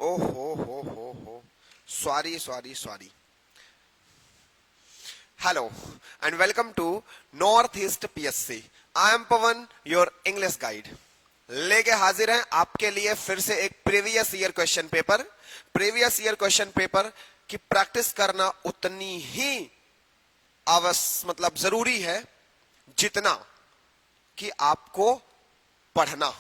ओ हो, sorry sorry sorry. Hello and welcome to north east PSC. I am Pawan, your English guide. लेके हाजिर हैं आपके लिए फिर से एक previous year question paper. Previous year question paper की प्रैक्टिस करना उतनी ही मतलब जरूरी है जितना कि आपको पढ़ना।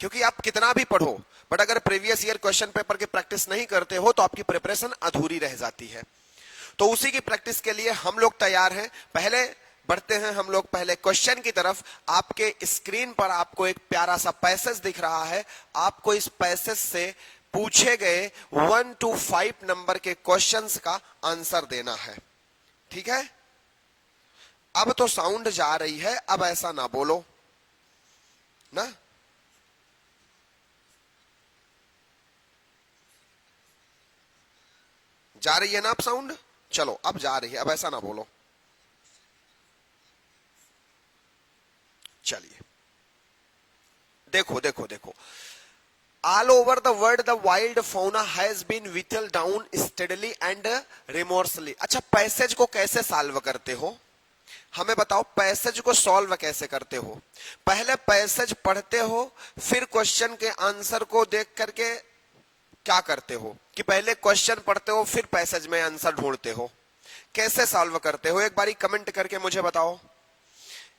क्योंकि आप कितना भी पढ़ो बट अगर प्रीवियस ईयर क्वेश्चन पेपर की प्रैक्टिस नहीं करते हो तो आपकी प्रिपरेशन अधूरी रह जाती है। तो उसी की प्रैक्टिस के लिए हम लोग तैयार हैं। पहले बढ़ते हैं हम लोग पहले क्वेश्चन की तरफ। आपके स्क्रीन पर आपको एक प्यारा सा पैसेज दिख रहा है। आपको इस पैसेज से पूछे गए 1 to 5 नंबर के क्वेश्चंस का आंसर देना है। ठीक है, अब तो साउंड जा रही है, अब ऐसा ना बोलो ना। जा रही है ना अब साउंड? चलो अब जा रही है, अब ऐसा ना बोलो। चलिए देखो देखो देखो। All over the world the wild fauna has been whittled down steadily and remorselessly. अच्छा, पैसेज को कैसे सॉल्व करते हो हमें बताओ। पैसेज को सॉल्व कैसे करते हो? पहले पैसेज पढ़ते हो, फिर क्वेश्चन के आंसर को देख करके क्या करते हो कि पहले क्वेश्चन पढ़ते हो फिर पैसेज में आंसर ढूंढते हो? कैसे सॉल्व करते हो? एक बारी कमेंट करके मुझे बताओ।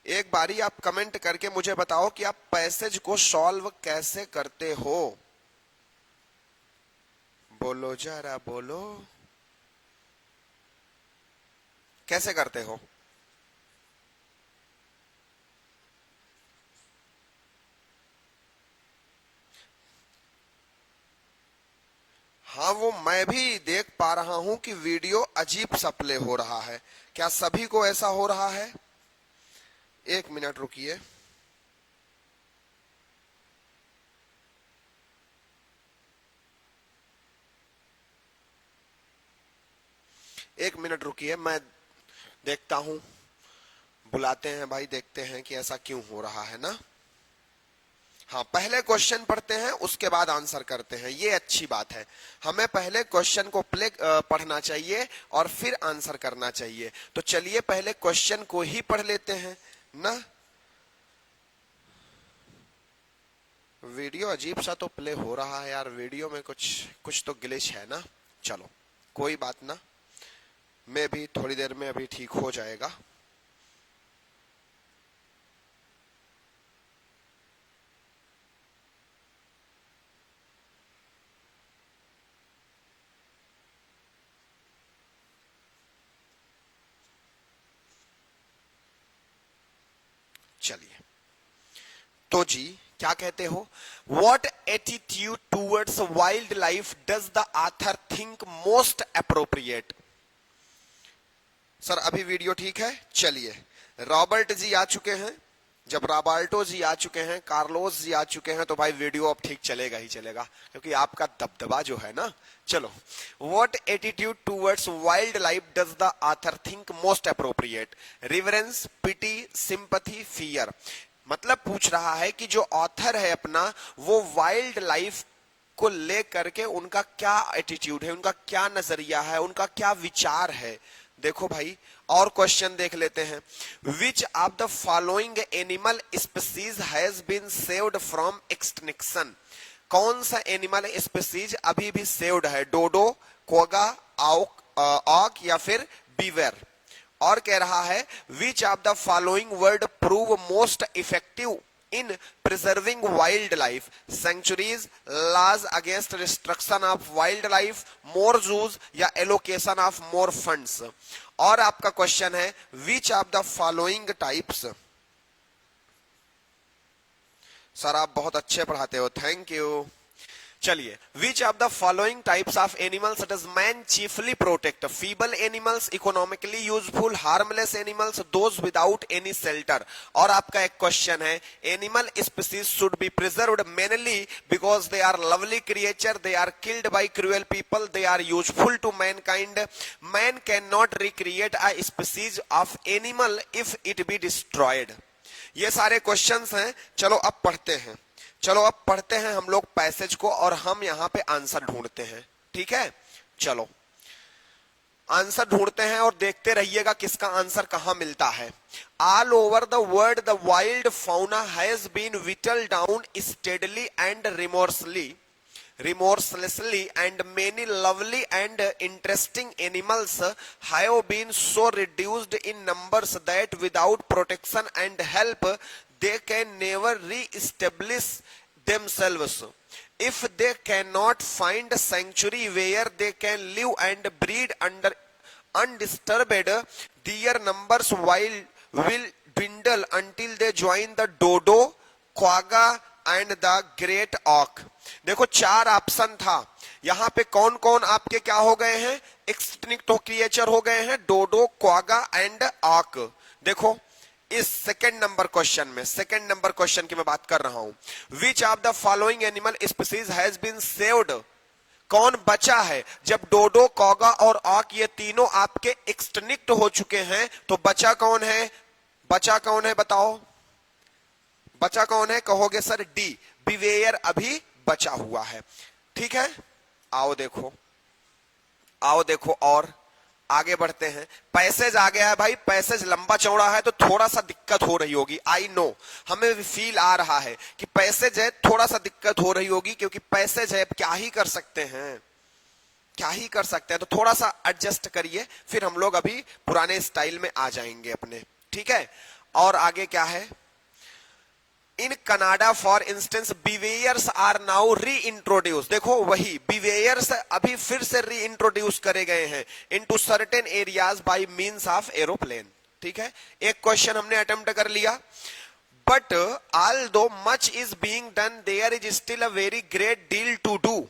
एक बारी आप कमेंट करके मुझे बताओ कि आप पैसेज को सॉल्व कैसे करते हो। बोलो जरा बोलो, कैसे करते हो? हाँ, वो मैं भी देख पा रहा हूं कि वीडियो अजीब सा प्ले हो रहा है। क्या सभी को ऐसा हो रहा है? एक मिनट रुकिए। एक मिनट रुकिए, मैं देखता हूं। बुलाते हैं भाई, देखते हैं कि ऐसा क्यों हो रहा है ना। हाँ, पहले क्वेश्चन पढ़ते हैं उसके बाद आंसर करते हैं, ये अच्छी बात है। हमें पहले क्वेश्चन को पढ़ना चाहिए और फिर आंसर करना चाहिए। तो चलिए पहले क्वेश्चन को ही पढ़ लेते हैं ना। वीडियो अजीब सा तो प्ले हो रहा है यार, वीडियो में कुछ तो ग्लिच है ना। चलो कोई बात ना, मैं भी थोड़ी देर में अभी ठीक हो जाएगा। चलिए तो जी क्या कहते हो? What attitude towards wildlife does the author think most appropriate? Sir अभी वीडियो ठीक है? चलिए, रॉबर्ट जी आ चुके हैं। जब रॉबर्टो जी आ चुके हैं, कार्लोस जी आ चुके हैं, तो भाई वीडियो अब ठीक चलेगा ही चलेगा, क्योंकि आपका दबदबा जो है ना। चलो, what attitude towards wildlife does the author think most appropriate? Reverence, pity, sympathy, fear. मतलब पूछ रहा है कि जो ऑथर है अपना, वो वाइल्ड लाइफ को लेकर के उनका क्या एटीट्यूड है, उनका क्या नजरिया है, उनका क्या विचार है। देखो भाई, और क्वेश्चन देख लेते हैं। Which of the following animal species has been saved from extinction? कौन सा एनिमल स्पीसीज अभी भी सेव्ड है? डोडो, क्वागा, ऑक या फिर बीवर? और कह रहा है which of the following word prove most effective in preserving wildlife? sanctuaries, laws against destruction of wildlife, more zoos या allocation of more funds? और आपका क्वेश्चन है which of the following types? Sir आप बहुत अच्छे पढ़ाते हो, थैंक यू। चलिए, which of the following types of animals does man chiefly protect? Feeble animals, economically useful, harmless animals, those without any shelter? और आपका एक क्वेश्चन है animal species should be preserved mainly because they are lovely creature, they are killed by cruel people, they are useful to mankind, man can not recreate a species of animal if it be destroyed. ये सारे questions हैं। चलो अब पढ़ते हैं। चलो अब पढ़ते हैं हम लोग पैसेज को और हम यहां पे आंसर ढूंढते हैं, ठीक है। चलो आंसर ढूंढते हैं और देखते रहिएगा किसका आंसर कहां मिलता है। All over the world the wild fauna has been whittled down steadily and remorselessly and many lovely and interesting animals have been so reduced in numbers that without protection and help they can never re-establish themselves. If they cannot find a sanctuary where they can live and breed under undisturbed, their numbers will dwindle until they join the dodo, quagga and the great ऑक। देखो चार option था, यहां पे कौन कौन आपके क्या हो गए हैं, एक्सटिंक्ट क्रिएचर हो गए हैं, डोडो, क्वागा एंड ऑक। देखो इस सेकंड नंबर क्वेश्चन की मैं बात कर रहा हूं। Which of the following animal species has been saved, कौन बचा है जब डोडो, क्वागा और ऑक ये तीनों आपके एक्सटिंक्ट हो चुके हैं, तो बचा कौन है, बताओ बचा कौन है, कहोगे सर डी, बिवेयर अभी बचा हुआ है, ठीक है। आओ देखो और आगे बढ़ते हैं। पैसेज आ गया है भाई, पैसेज लंबा चौड़ा है तो थोड़ा सा दिक्कत हो रही होगी, आई नो, हमें भी फील आ रहा है कि पैसेज है, थोड़ा सा दिक्कत हो रही होगी क्योंकि पैसेज है, क्या ही कर सकते हैं, तो थोड़ा सा एडजस्ट करिए, फिर हम लोग अभी पुराने स्टाइल में आ जाएंगे अपने, ठीक है। और आगे क्या है, in Canada for instance beavers are now reintroduce, देखो वही बिवेयर्स अभी फिर से री इंट्रोड्यूस करे गए हैं into certain areas by means of aeroplane, ठीक है। एक क्वेश्चन हमने अटेम्प्ट कर लिया, but although much is being done there is still a very great deal to do.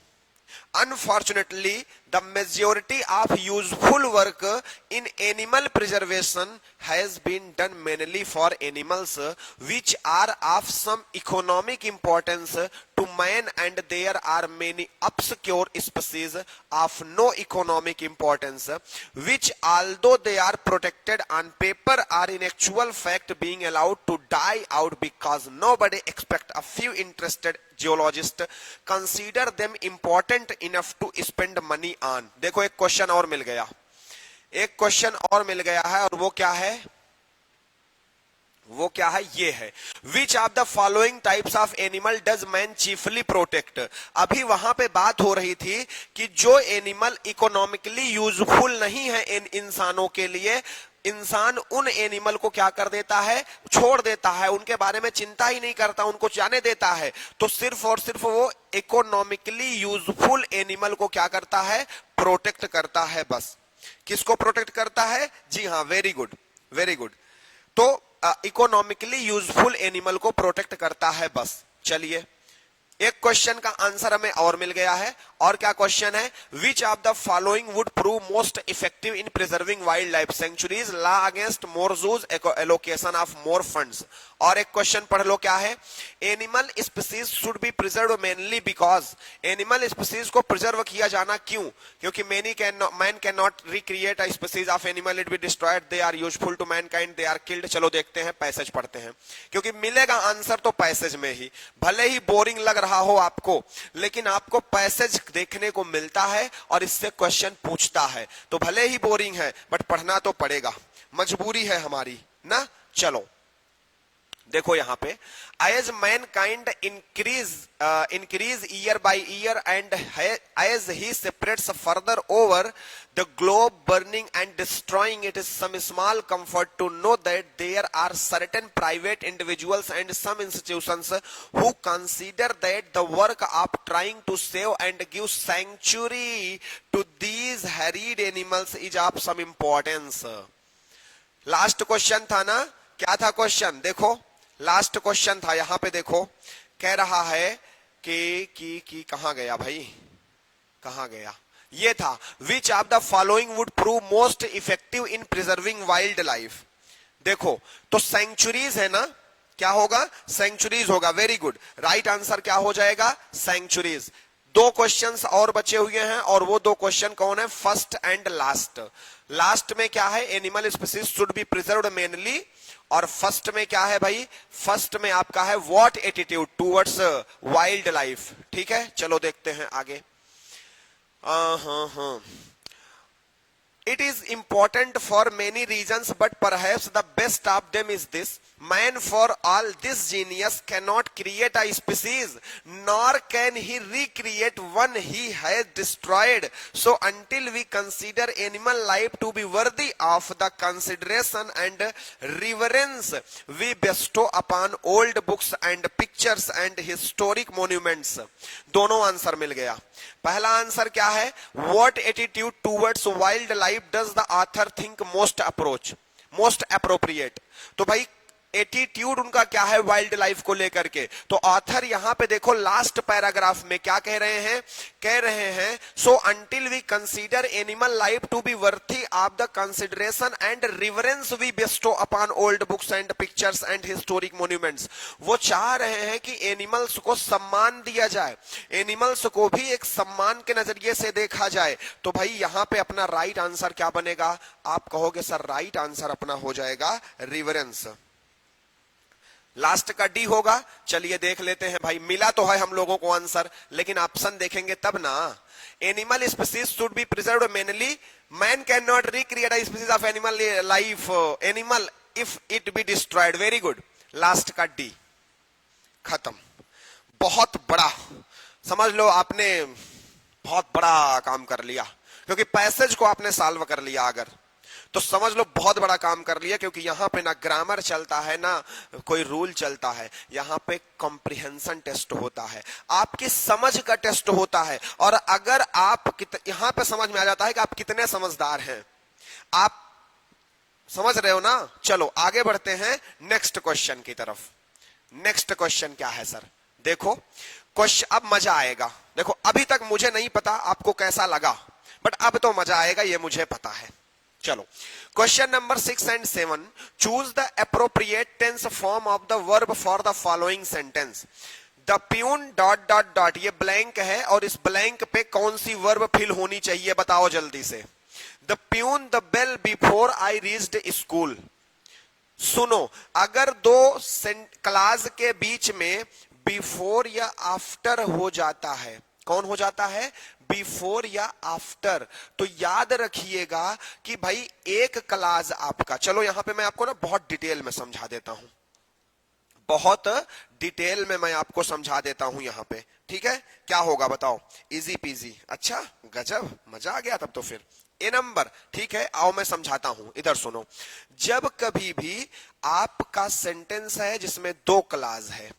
Unfortunately, the majority of useful work in animal preservation has been done mainly for animals which are of some economic importance to man, and there are many obscure species of no economic importance which, although they are protected on paper, are in actual fact being allowed to die out because nobody expect a few interested geologist consider them important enough to spend money on. देखो एक question और मिल गया है और वो क्या है, ये है, which of the following types of animal does man chiefly protect. अभी वहां पे बात हो रही थी कि जो एनिमल इकोनॉमिकली यूजफुल नहीं है इन इंसानों के लिए, इंसान उन एनिमल को क्या कर देता है, छोड़ देता है, उनके बारे में चिंता ही नहीं करता, उनको जाने देता है, तो सिर्फ और सिर्फ वो इकोनॉमिकली यूजफुल एनिमल को क्या करता है, प्रोटेक्ट करता है। बस किसको प्रोटेक्ट करता है, जी हाँ, वेरी गुड। तो इकोनॉमिकली यूजफुल एनिमल को प्रोटेक्ट करता है बस। चलिए एक क्वेश्चन का आंसर हमें और मिल गया है, और क्या क्वेश्चन है, which of the following would prove most effective in preserving wildlife sanctuaries, law against more zoos, allocation of more funds. और एक क्वेश्चन पढ़ लो, क्या है, animal species should be preserve mainly because, animal species को preserve किया जाना क्यों, क्योंकि man can not recreate a species of animal, it be destroyed, they are useful to mankind, they are killed. चलो देखते हैं, पैसेज पढ़ते हैं, क्योंकि मिलेगा आंसर तो पैसेज में ही, भले ही बोरिंग लग रहा हो आपको, लेकिन आपको पैसेज देखने को मिलता है और इससे क्वेश्चन पूछता है, तो भले ही बोरिंग है बट पढ़ना तो पड़ेगा, मजबूरी है हमारी ना। चलो देखो यहां पे, as mankind increase year by year and as he separates further over the globe, burning and destroying, it is some small comfort to know that there are certain private individuals and some institutions who consider that the work of trying to save and give sanctuary to these harried animals is of some importance. Last question था ना, क्या था question, देखो last question था, यहां पे देखो कह रहा है कि कहां गया भाई, कहां गया, ये था, विच of the following would prove most effective in preserving wild life. देखो तो सेंचुरीज है ना, क्या होगा, सेंचुरीज होगा, वेरी गुड, राइट आंसर क्या हो जाएगा, सेंचुरीज। दो क्वेश्चंस और बचे हुए हैं, और वो दो क्वेश्चन कौन है, फर्स्ट एंड लास्ट। लास्ट में क्या है, animal species should be preserved mainly, और फर्स्ट में क्या है भाई, फर्स्ट में आपका है what attitude towards wild life. ठीक है, चलो देखते हैं आगे। हाँ, it is important for many reasons, but perhaps the best of them is this: man, for all this genius, cannot create a species, nor can he recreate one he has destroyed. So until we consider animal life to be worthy of the consideration and reverence we bestow upon old books and pictures and historic monuments। दोनों answer मिल गया। पहला answer क्या है, what attitude towards wildlife does the author think most appropriate. तो भाई attitude उनका क्या है वाइल्ड लाइफ को लेकर के। तो ऑथर यहां पे देखो लास्ट पैराग्राफ में क्या कह रहे हैं so until we consider animal life to be worthy of the consideration and reverence we bestow upon old books and pictures and historic monuments. वो चाह रहे हैं कि एनिमल्स को सम्मान दिया जाए, एनिमल्स को भी एक सम्मान के नजरिए से देखा जाए। तो भाई यहां पे अपना राइट आंसर क्या बनेगा, आप कहोगे सर राइट आंसर अपना हो जाएगा रिवरेंस। लास्ट का डी होगा। चलिए देख लेते हैं भाई, मिला तो है हम लोगों को आंसर, लेकिन ऑप्शन देखेंगे तब ना। Animal species should be preserved mainly, man can not recreate a species of animal life animal if it be destroyed. Very good, last का डी खत्म। बहुत बड़ा समझ लो, आपने बहुत बड़ा काम कर लिया, क्योंकि पैसेज को आपने सॉल्व कर लिया अगर तो समझ लो बहुत बड़ा काम कर लिया। क्योंकि यहां पे ना ग्रामर चलता है ना कोई रूल चलता है, यहां पे कॉम्प्रिहेंशन टेस्ट होता है, आपकी समझ का टेस्ट होता है। और अगर आप यहां पे समझ में आ जाता है कि आप कितने समझदार हैं, आप समझ रहे हो ना। चलो आगे बढ़ते हैं नेक्स्ट क्वेश्चन की तरफ। नेक्स्ट क्वेश्चन क्या है सर, देखो क्वेश्चन अब मजा आएगा। देखो अभी तक मुझे नहीं पता आपको कैसा लगा, बट अब तो मजा आएगा, ये मुझे पता है। चलो question number 6 and 7, choose the appropriate tense form of the verb for the following sentence. The peon dot dot dot, ये ब्लैंक है और इस ब्लैंक पे कौन सी वर्ब फिल होनी चाहिए बताओ जल्दी से। The peon the bell before I reached school. सुनो, अगर दो क्लास के बीच में बिफोर या आफ्टर हो जाता है, कौन हो जाता है, बिफोर या आफ्टर, तो याद रखिएगा कि भाई एक क्लास आपका, चलो यहां पे मैं आपको ना बहुत डिटेल में समझा देता हूं, बहुत डिटेल में मैं आपको समझा देता हूं यहां पे। ठीक है, क्या होगा बताओ, इजी पीजी। अच्छा गजब, मजा आ गया तब तो। फिर ए नंबर, ठीक है आओ मैं समझाता हूं, इधर सुनो। जब कभी भी आपका सेंटेंस है जिसमें दो क्लास है,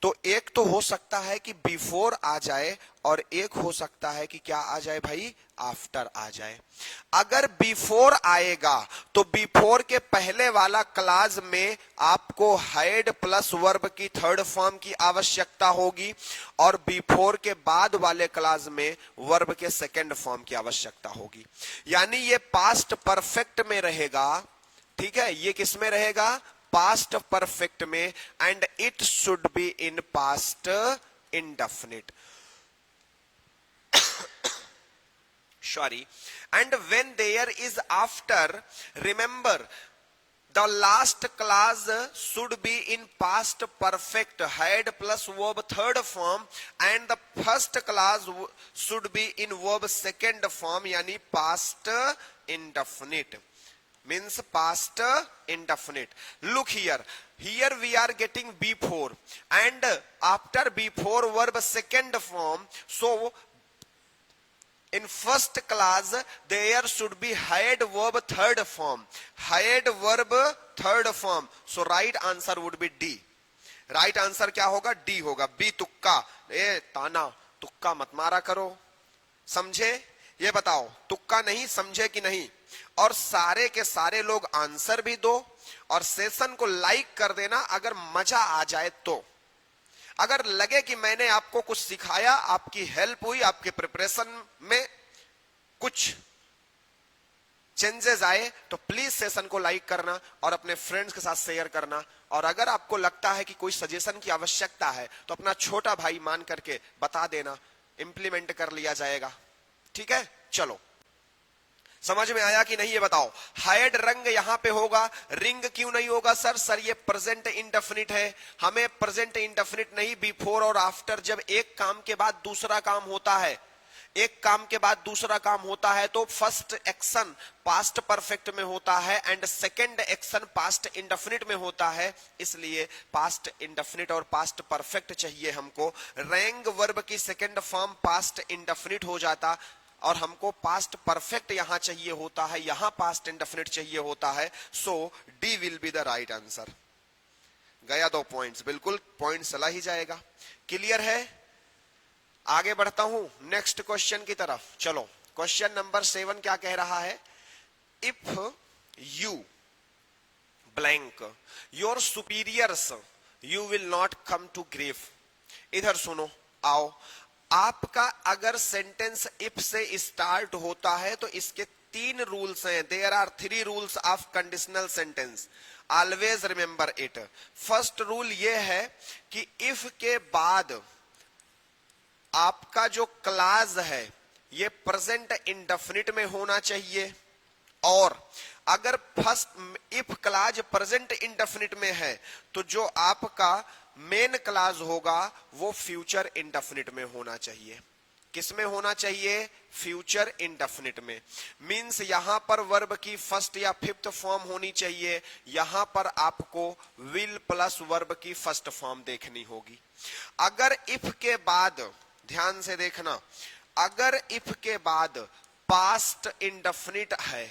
तो एक तो हो सकता है कि बिफोर आ जाए और एक हो सकता है कि क्या आ जाए भाई, आफ्टर आ जाए। अगर बिफोर आएगा तो बिफोर के पहले वाला क्लास में आपको हैड प्लस वर्ब की थर्ड फॉर्म की आवश्यकता होगी, और बिफोर के बाद वाले क्लास में वर्ब के सेकंड फॉर्म की आवश्यकता होगी। यानी ये पास्ट परफेक्ट में रहेगा। ठीक है, ये किस में रहेगा, पास्ट परफेक्ट में, and it should be in past indefinite. Sorry, and when there is after, remember the last clause should be in past perfect, had plus verb third form, and the first clause should be in verb second form, yani past indefinite, means past indefinite. Look here, here we are getting before, and after before verb second form, so in first class there should be had verb third form, had verb third form, so right answer would be D. right answer क्या होगा, D होगा। B तुक्का, ए ताना तुक्का मत मारा करो, समझे, ये बताओ तुक्का नहीं, समझे कि नहीं। और सारे के सारे लोग आंसर भी दो और सेशन को लाइक कर देना अगर मजा आ जाए तो। अगर लगे कि मैंने आपको कुछ सिखाया, आपकी हेल्प हुई, आपके प्रिपरेशन में कुछ चेंजेस आए, तो प्लीज सेशन को लाइक करना और अपने फ्रेंड्स के साथ शेयर करना। और अगर आपको लगता है कि कोई सजेशन की आवश्यकता है तो अपना छोटा भाई मान करके बता देना, इंप्लीमेंट कर लिया जाएगा। ठीक है, चलो समझ में आया कि नहीं ये बताओ। हाइड रंग यहां पे होगा, रिंग क्यों नहीं होगा सर ये प्रेजेंट इंडेफिनिट है, हमें प्रेजेंट इंडेफिनिट नहीं, बिफोर और आफ्टर जब एक काम के बाद दूसरा काम होता है, एक काम के बाद दूसरा काम होता है तो फर्स्ट एक्शन पास्ट परफेक्ट में होता है and second action past indefinite में होता है, इसलिए पास्ट इंडेफिनिट और पास्ट परफेक्ट चाहिए हमको। रैंग वर्ब की सेकंड फॉर्म पास्ट इंडेफिनिट हो जाता और हमको पास्ट परफेक्ट यहां चाहिए होता है, यहां पास्ट इंडेफिनिट चाहिए होता है, so D will be the right answer. गया 2 पॉइंट्स, बिल्कुल पॉइंट चला ही जाएगा। क्लियर है? आगे बढ़ता हूं नेक्स्ट क्वेश्चन की तरफ। चलो क्वेश्चन नंबर 7 क्या कह रहा है, if you blank your superiors you will not come to grave. इधर सुनो, आओ, आपका अगर सेंटेंस इफ से स्टार्ट होता है तो इसके 3 रूल्स हैं। There are 3 rules of conditional sentence, always remember it. First rule ये है कि इफ के बाद आपका जो क्लास है ये प्रेजेंट इंडेफिनिट में होना चाहिए, और अगर first if class present indefinite में है तो जो आपका मेन क्लास होगा वो फ्यूचर इंडेफिनिट में होना चाहिए। किस में होना चाहिए? फ्यूचर इंडेफिनिट में। मींस यहां पर वर्ब की फर्स्ट या फिफ्थ फॉर्म होनी चाहिए, यहां पर आपको विल प्लस वर्ब की फर्स्ट फॉर्म देखनी होगी। अगर इफ के बाद, ध्यान से देखना, अगर इफ के बाद पास्ट इंडेफिनिट है,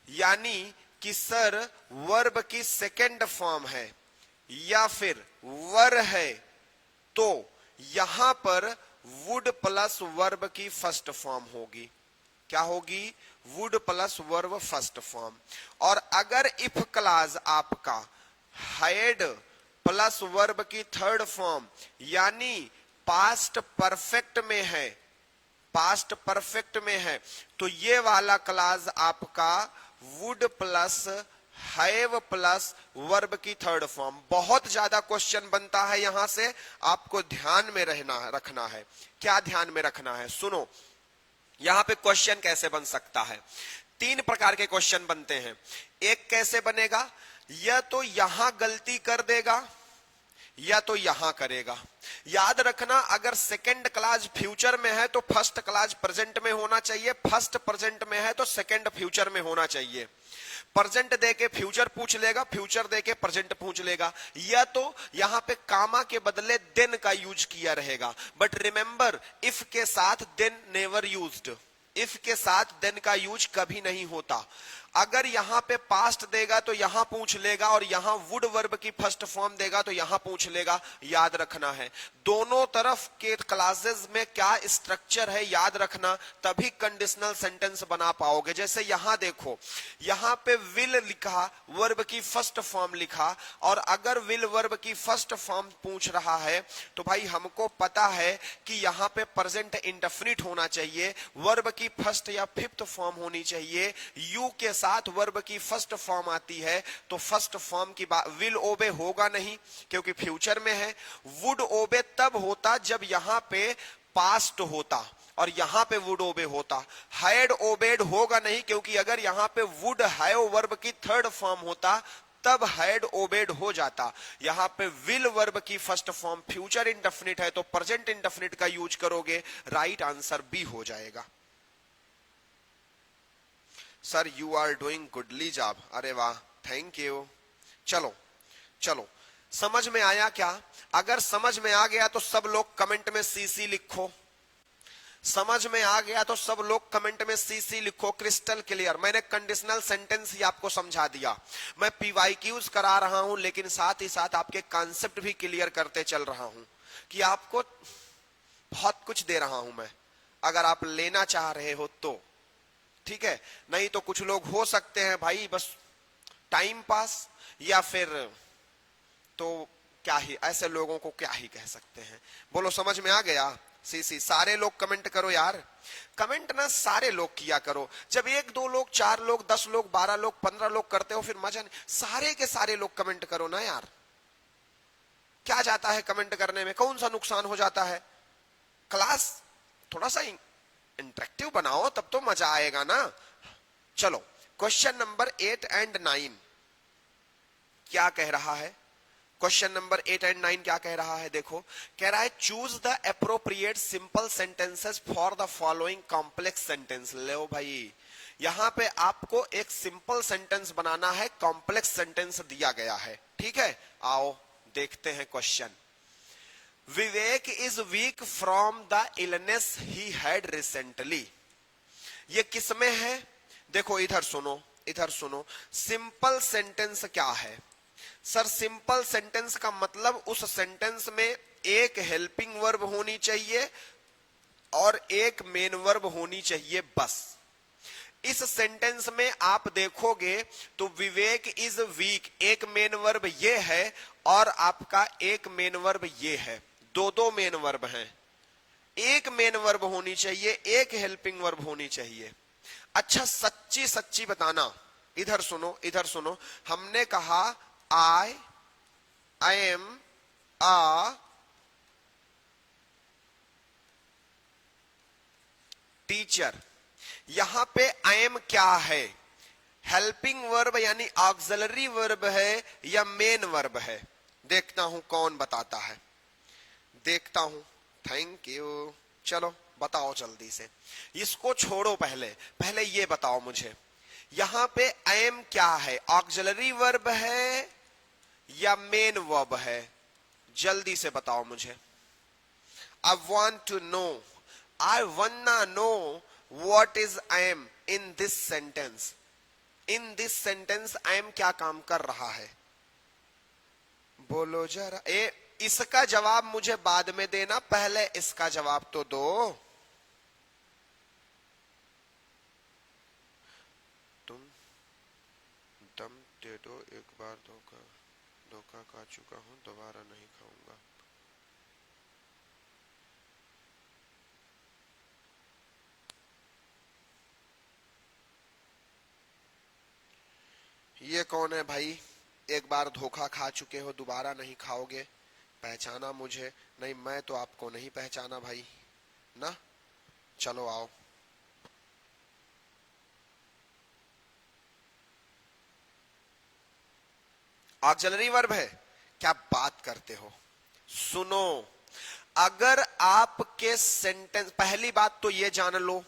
यानी कि सर वर्ब की सेकंड फॉर्म है या फिर वर है, तो यहां पर वुड प्लस वर्ब की फर्स्ट फॉर्म होगी। क्या होगी? Would plus verb first form. और अगर इफ क्लास आपका हैड प्लस वर्ब की थर्ड फॉर्म यानी पास्ट परफेक्ट में है, पास्ट परफेक्ट में है, तो ये वाला क्लास आपका would plus have plus verb की थर्ड फॉर्म। बहुत ज्यादा क्वेश्चन बनता है यहां से, आपको ध्यान में रखना है। क्या ध्यान में रखना है? सुनो, यहां पे क्वेश्चन कैसे बन सकता है? 3 प्रकार के क्वेश्चन बनते हैं। एक कैसे बनेगा, या तो यहां गलती कर देगा या तो यहां करेगा। याद रखना, अगर सेकंड क्लास फ्यूचर में है तो फर्स्ट क्लास प्रेजेंट में होना चाहिए, फर्स्ट प्रेजेंट में है तो सेकंड फ्यूचर में होना चाहिए। प्रेजेंट देके फ्यूचर पूछ लेगा, फ्यूचर देके प्रेजेंट पूछ लेगा, या तो यहां पे कामा के बदले देन का यूज किया रहेगा। बट रिमेंबर, इफ के साथ देन नेवर यूज्ड, इफ के साथ देन का यूज कभी नहीं होता। अगर यहां पे पास्ट देगा तो यहां पूछ लेगा, और यहां वुड वर्ब की फर्स्ट फॉर्म देगा तो यहां पूछ लेगा। याद रखना है, दोनों तरफ के क्लासेस में क्या स्ट्रक्चर है याद रखना, तभी कंडीशनल सेंटेंस बना पाओगे। जैसे यहां देखो, यहां पे विल लिखा, वर्ब की फर्स्ट फॉर्म लिखा, और अगर विल वर्ब की फर्स्ट फॉर्म पूछ रहा है तो भाई हमको पता है कि यहां पे प्रेजेंट इंडेफिनिट होना चाहिए, वर्ब की फर्स्ट या फिफ्थ फॉर्म होनी चाहिए। यू के साथ वर्ब की फर्स्ट फॉर्म आती है तो फर्स्ट फॉर्म की बात, विल ओबे होगा नहीं क्योंकि फ्यूचर में है। वुड ओबे तब होता जब यहां पे पास्ट होता और यहां पे वुड ओबे होता। हैड ओबेड होगा नहीं क्योंकि अगर यहां पे वुड हैव वर्ब की थर्ड फॉर्म होता तब हैड ओबेड हो जाता। यहां पे विल वर्ब की फर्स्ट फॉर्म फ्यूचर इंडेफिनिट है तो प्रेजेंट इंडेफिनिट का यूज करोगे, राइट आंसर बी हो जाएगा। Sir you are doing goodly job, अरे वाह, थैंक यू। चलो चलो, समझ में आया क्या? अगर समझ में आ गया तो सब लोग कमेंट में सीसी लिखो। समझ में आ गया तो सब लोग कमेंट में सीसी लिखो, क्रिस्टल क्लियर। मैंने कंडीशनल सेंटेंस ही आपको समझा दिया, मैं पीवाईक्यूज करा रहा हूं लेकिन साथ ही साथ आपके कॉन्सेप्ट भी क्लियर करते चल रहा हूं कि आपको बहुत कुछ दे रहा हूं मैं, अगर आप लेना चाह रहे हो तो ठीक है। नहीं तो कुछ लोग हो सकते हैं भाई बस टाइम पास, या फिर तो क्या ही, ऐसे लोगों को क्या ही कह सकते हैं। बोलो समझ में आ गया? सीसी सारे लोग कमेंट करो यार, कमेंट ना सारे लोग किया करो। जब 1 2 लोग 4 लोग 10 लोग 12 लोग 15 लोग करते हो फिर मजा नहीं, सारे के सारे लोग कमेंट करो ना यार। क्या जाता है कमेंट करने में, कौन सा नुकसान हो जाता है? क्लास थोड़ा सा इंटरेक्टिव बनाओ तब तो मजा आएगा ना। चलो क्वेश्चन नंबर 8 एंड 9 क्या कह रहा है? क्वेश्चन नंबर 8 एंड 9 क्या कह रहा है? देखो, कह रहा है choose the appropriate simple sentences for the following complex sentence. लो भाई, यहां पे आपको एक सिंपल सेंटेंस बनाना है, कॉम्प्लेक्स सेंटेंस दिया गया है, ठीक है। आओ देखते हैं question. Vivek is weak from the illness he had recently. ये किस में है? देखो इधर सुनो, इधर सुनो। सिंपल सेंटेंस क्या है सर? सिंपल सेंटेंस का मतलब उस सेंटेंस में एक हेल्पिंग वर्ब होनी चाहिए और एक मेन वर्ब होनी चाहिए, बस। इस सेंटेंस में आप देखोगे तो विवेक इज वीक, एक मेन वर्ब ये है और आपका एक मेन वर्ब ये है, दो दो मेन वर्ब हैं। एक मेन वर्ब होनी चाहिए, एक हेल्पिंग वर्ब होनी चाहिए। अच्छा सच्ची सच्ची बताना, इधर सुनो, इधर सुनो। हमने कहा आई एम अ टीचर। यहां पे आई एम क्या है? हेल्पिंग वर्ब यानी ऑक्सिलरी वर्ब है या मेन वर्ब है? देखता हूं कौन बताता है, देखता हूं। Thank you. चलो बताओ जल्दी से, इसको छोड़ो, पहले ये बताओ मुझे, यहां पे आई एम क्या है? ऑक्सिलरी वर्ब है या मेन वर्ब है? जल्दी से बताओ मुझे। I want to know, I wanna know what is I am in this sentence. In this sentence I am क्या काम कर रहा है? बोलो जरा। इसका जवाब मुझे बाद में देना, पहले इसका जवाब तो दो। तुम दम दे दो, एक बार धोखा खा चुका हूं, दोबारा नहीं खाऊंगा। ये कौन है भाई? एक बार धोखा खा चुके हो, दोबारा नहीं खाओगे। पहचाना मुझे? नहीं, मैं तो आपको नहीं पहचाना भाई ना। चलो आओ। ऑक्सिलरी वर्ब है, क्या बात करते हो? सुनो, अगर आपके सेंटेंस, पहली बात तो ये जान लो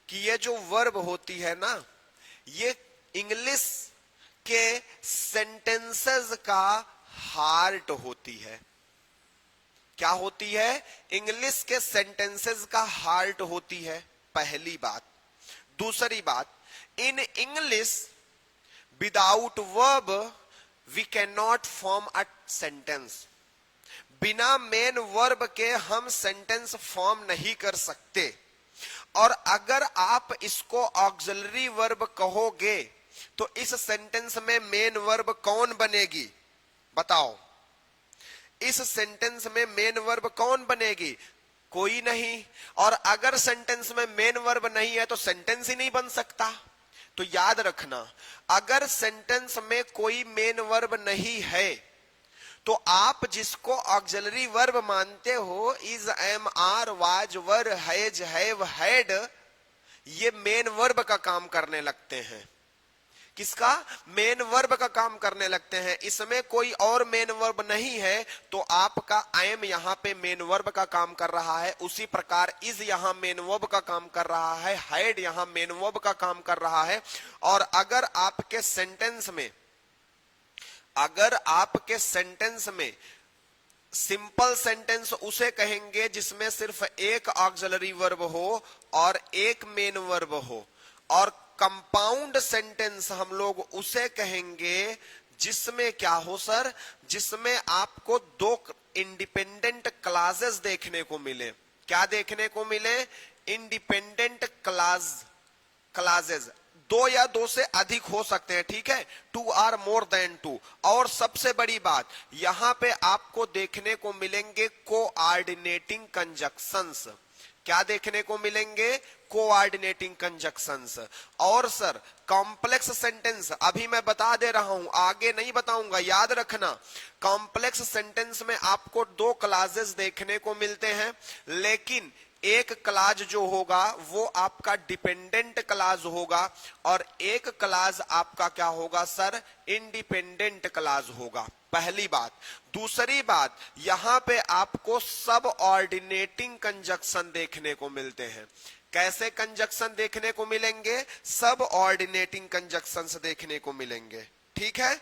कि ये जो वर्ब होती है ना, ये इंग्लिश के सेंटेंसेस का हार्ट होती है। क्या होती है? इंग्लिश के सेंटेंसेस का हार्ट होती है, पहली बात। दूसरी बात, in English without verb we can not form a sentence. बिना मेन वर्ब के हम सेंटेंस फॉर्म नहीं कर सकते। और अगर आप इसको ऑक्सिलरी वर्ब कहोगे तो इस सेंटेंस में मेन वर्ब कौन बनेगी? बताओ, इस सेंटेंस में मेन वर्ब कौन बनेगी? कोई नहीं। और अगर सेंटेंस में मेन वर्ब नहीं है तो सेंटेंस ही नहीं बन सकता। तो याद रखना, अगर सेंटेंस में कोई मेन वर्ब नहीं है तो आप जिसको ऑक्सिलरी वर्ब मानते हो, is, am, are, was, were, has, have, had, ये मेन वर्ब का काम करने लगते हैं। किसका? मेन वर्ब का काम करने लगते हैं। इसमें कोई और मेन वर्ब नहीं है तो आपका आई एम यहां पे मेन वर्ब का काम कर रहा है। उसी प्रकार इज यहां मेन वर्ब का काम कर रहा है, हैड यहां मेन वर्ब का काम कर रहा है। और अगर आपके सेंटेंस में सिंपल सेंटेंस उसे कहेंगे जिसमें सिर्फ एक ऑक्सिलरी वर्ब हो और एक मेन वर्ब हो। और कंपाउंड सेंटेंस हम लोग उसे कहेंगे जिसमें क्या हो सर? जिसमें आपको दो इंडिपेंडेंट क्लासेस देखने को मिले। क्या देखने को मिले? Independent classes. दो या दो से अधिक हो सकते हैं, ठीक है, 2 आर मोर देन 2। और सबसे बड़ी बात, यहां पे आपको देखने को मिलेंगे कोऑर्डिनेटिंग कंजक्शंस। क्या देखने को मिलेंगे? Coordinating conjunctions. और सर कॉम्प्लेक्स सेंटेंस अभी मैं बता दे रहा हूं, आगे नहीं बताऊंगा, याद रखना। कॉम्प्लेक्स सेंटेंस में आपको दो क्लासेस देखने को मिलते हैं, लेकिन एक क्लाज जो होगा वो आपका डिपेंडेंट क्लाज होगा और एक क्लाज आपका क्या होगा सर, इंडिपेंडेंट क्लाज होगा। पहली बात। दूसरी बात, यहां पे आपको सब ऑर्डिनेटिंग कंजक्शन देखने को मिलते हैं। कैसे कंजक्शन देखने को मिलेंगे? सब ऑर्डिनेटिंग कंजक्शंस देखने को मिलेंगे। ठीक है,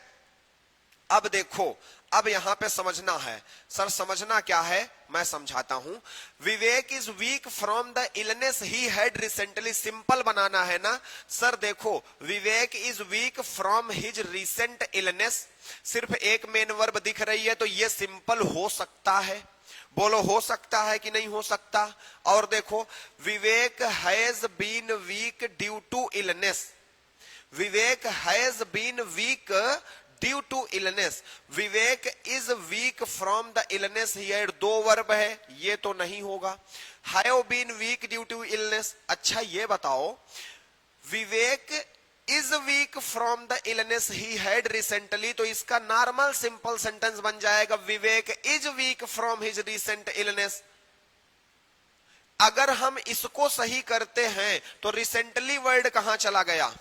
अब देखो, अब यहां पे समझना है। सर समझना क्या है, मैं समझाता हूं। Vivek is weak from the illness he had recently, simple बनाना है ना सर। देखो, Vivek is weak from his recent illness, सिर्फ एक मेन वर्ब दिख रही है तो ये सिंपल हो सकता है। बोलो हो सकता है कि नहीं हो सकता? और देखो, Vivek has been weak due to illness, Vivek has been weak due to illness, Vivek is weak from the illness he had, दो वर्ब है, ये तो नहीं होगा। Have been weak due to illness. अच्छा ये बताओ, Vivek is weak from the illness he had recently, तो इसका नॉर्मल सिंपल सेंटेंस बन जाएगा Vivek is weak from his recent illness. अगर हम इसको सही करते हैं तो रिसेंटली वर्ड कहां चला गया?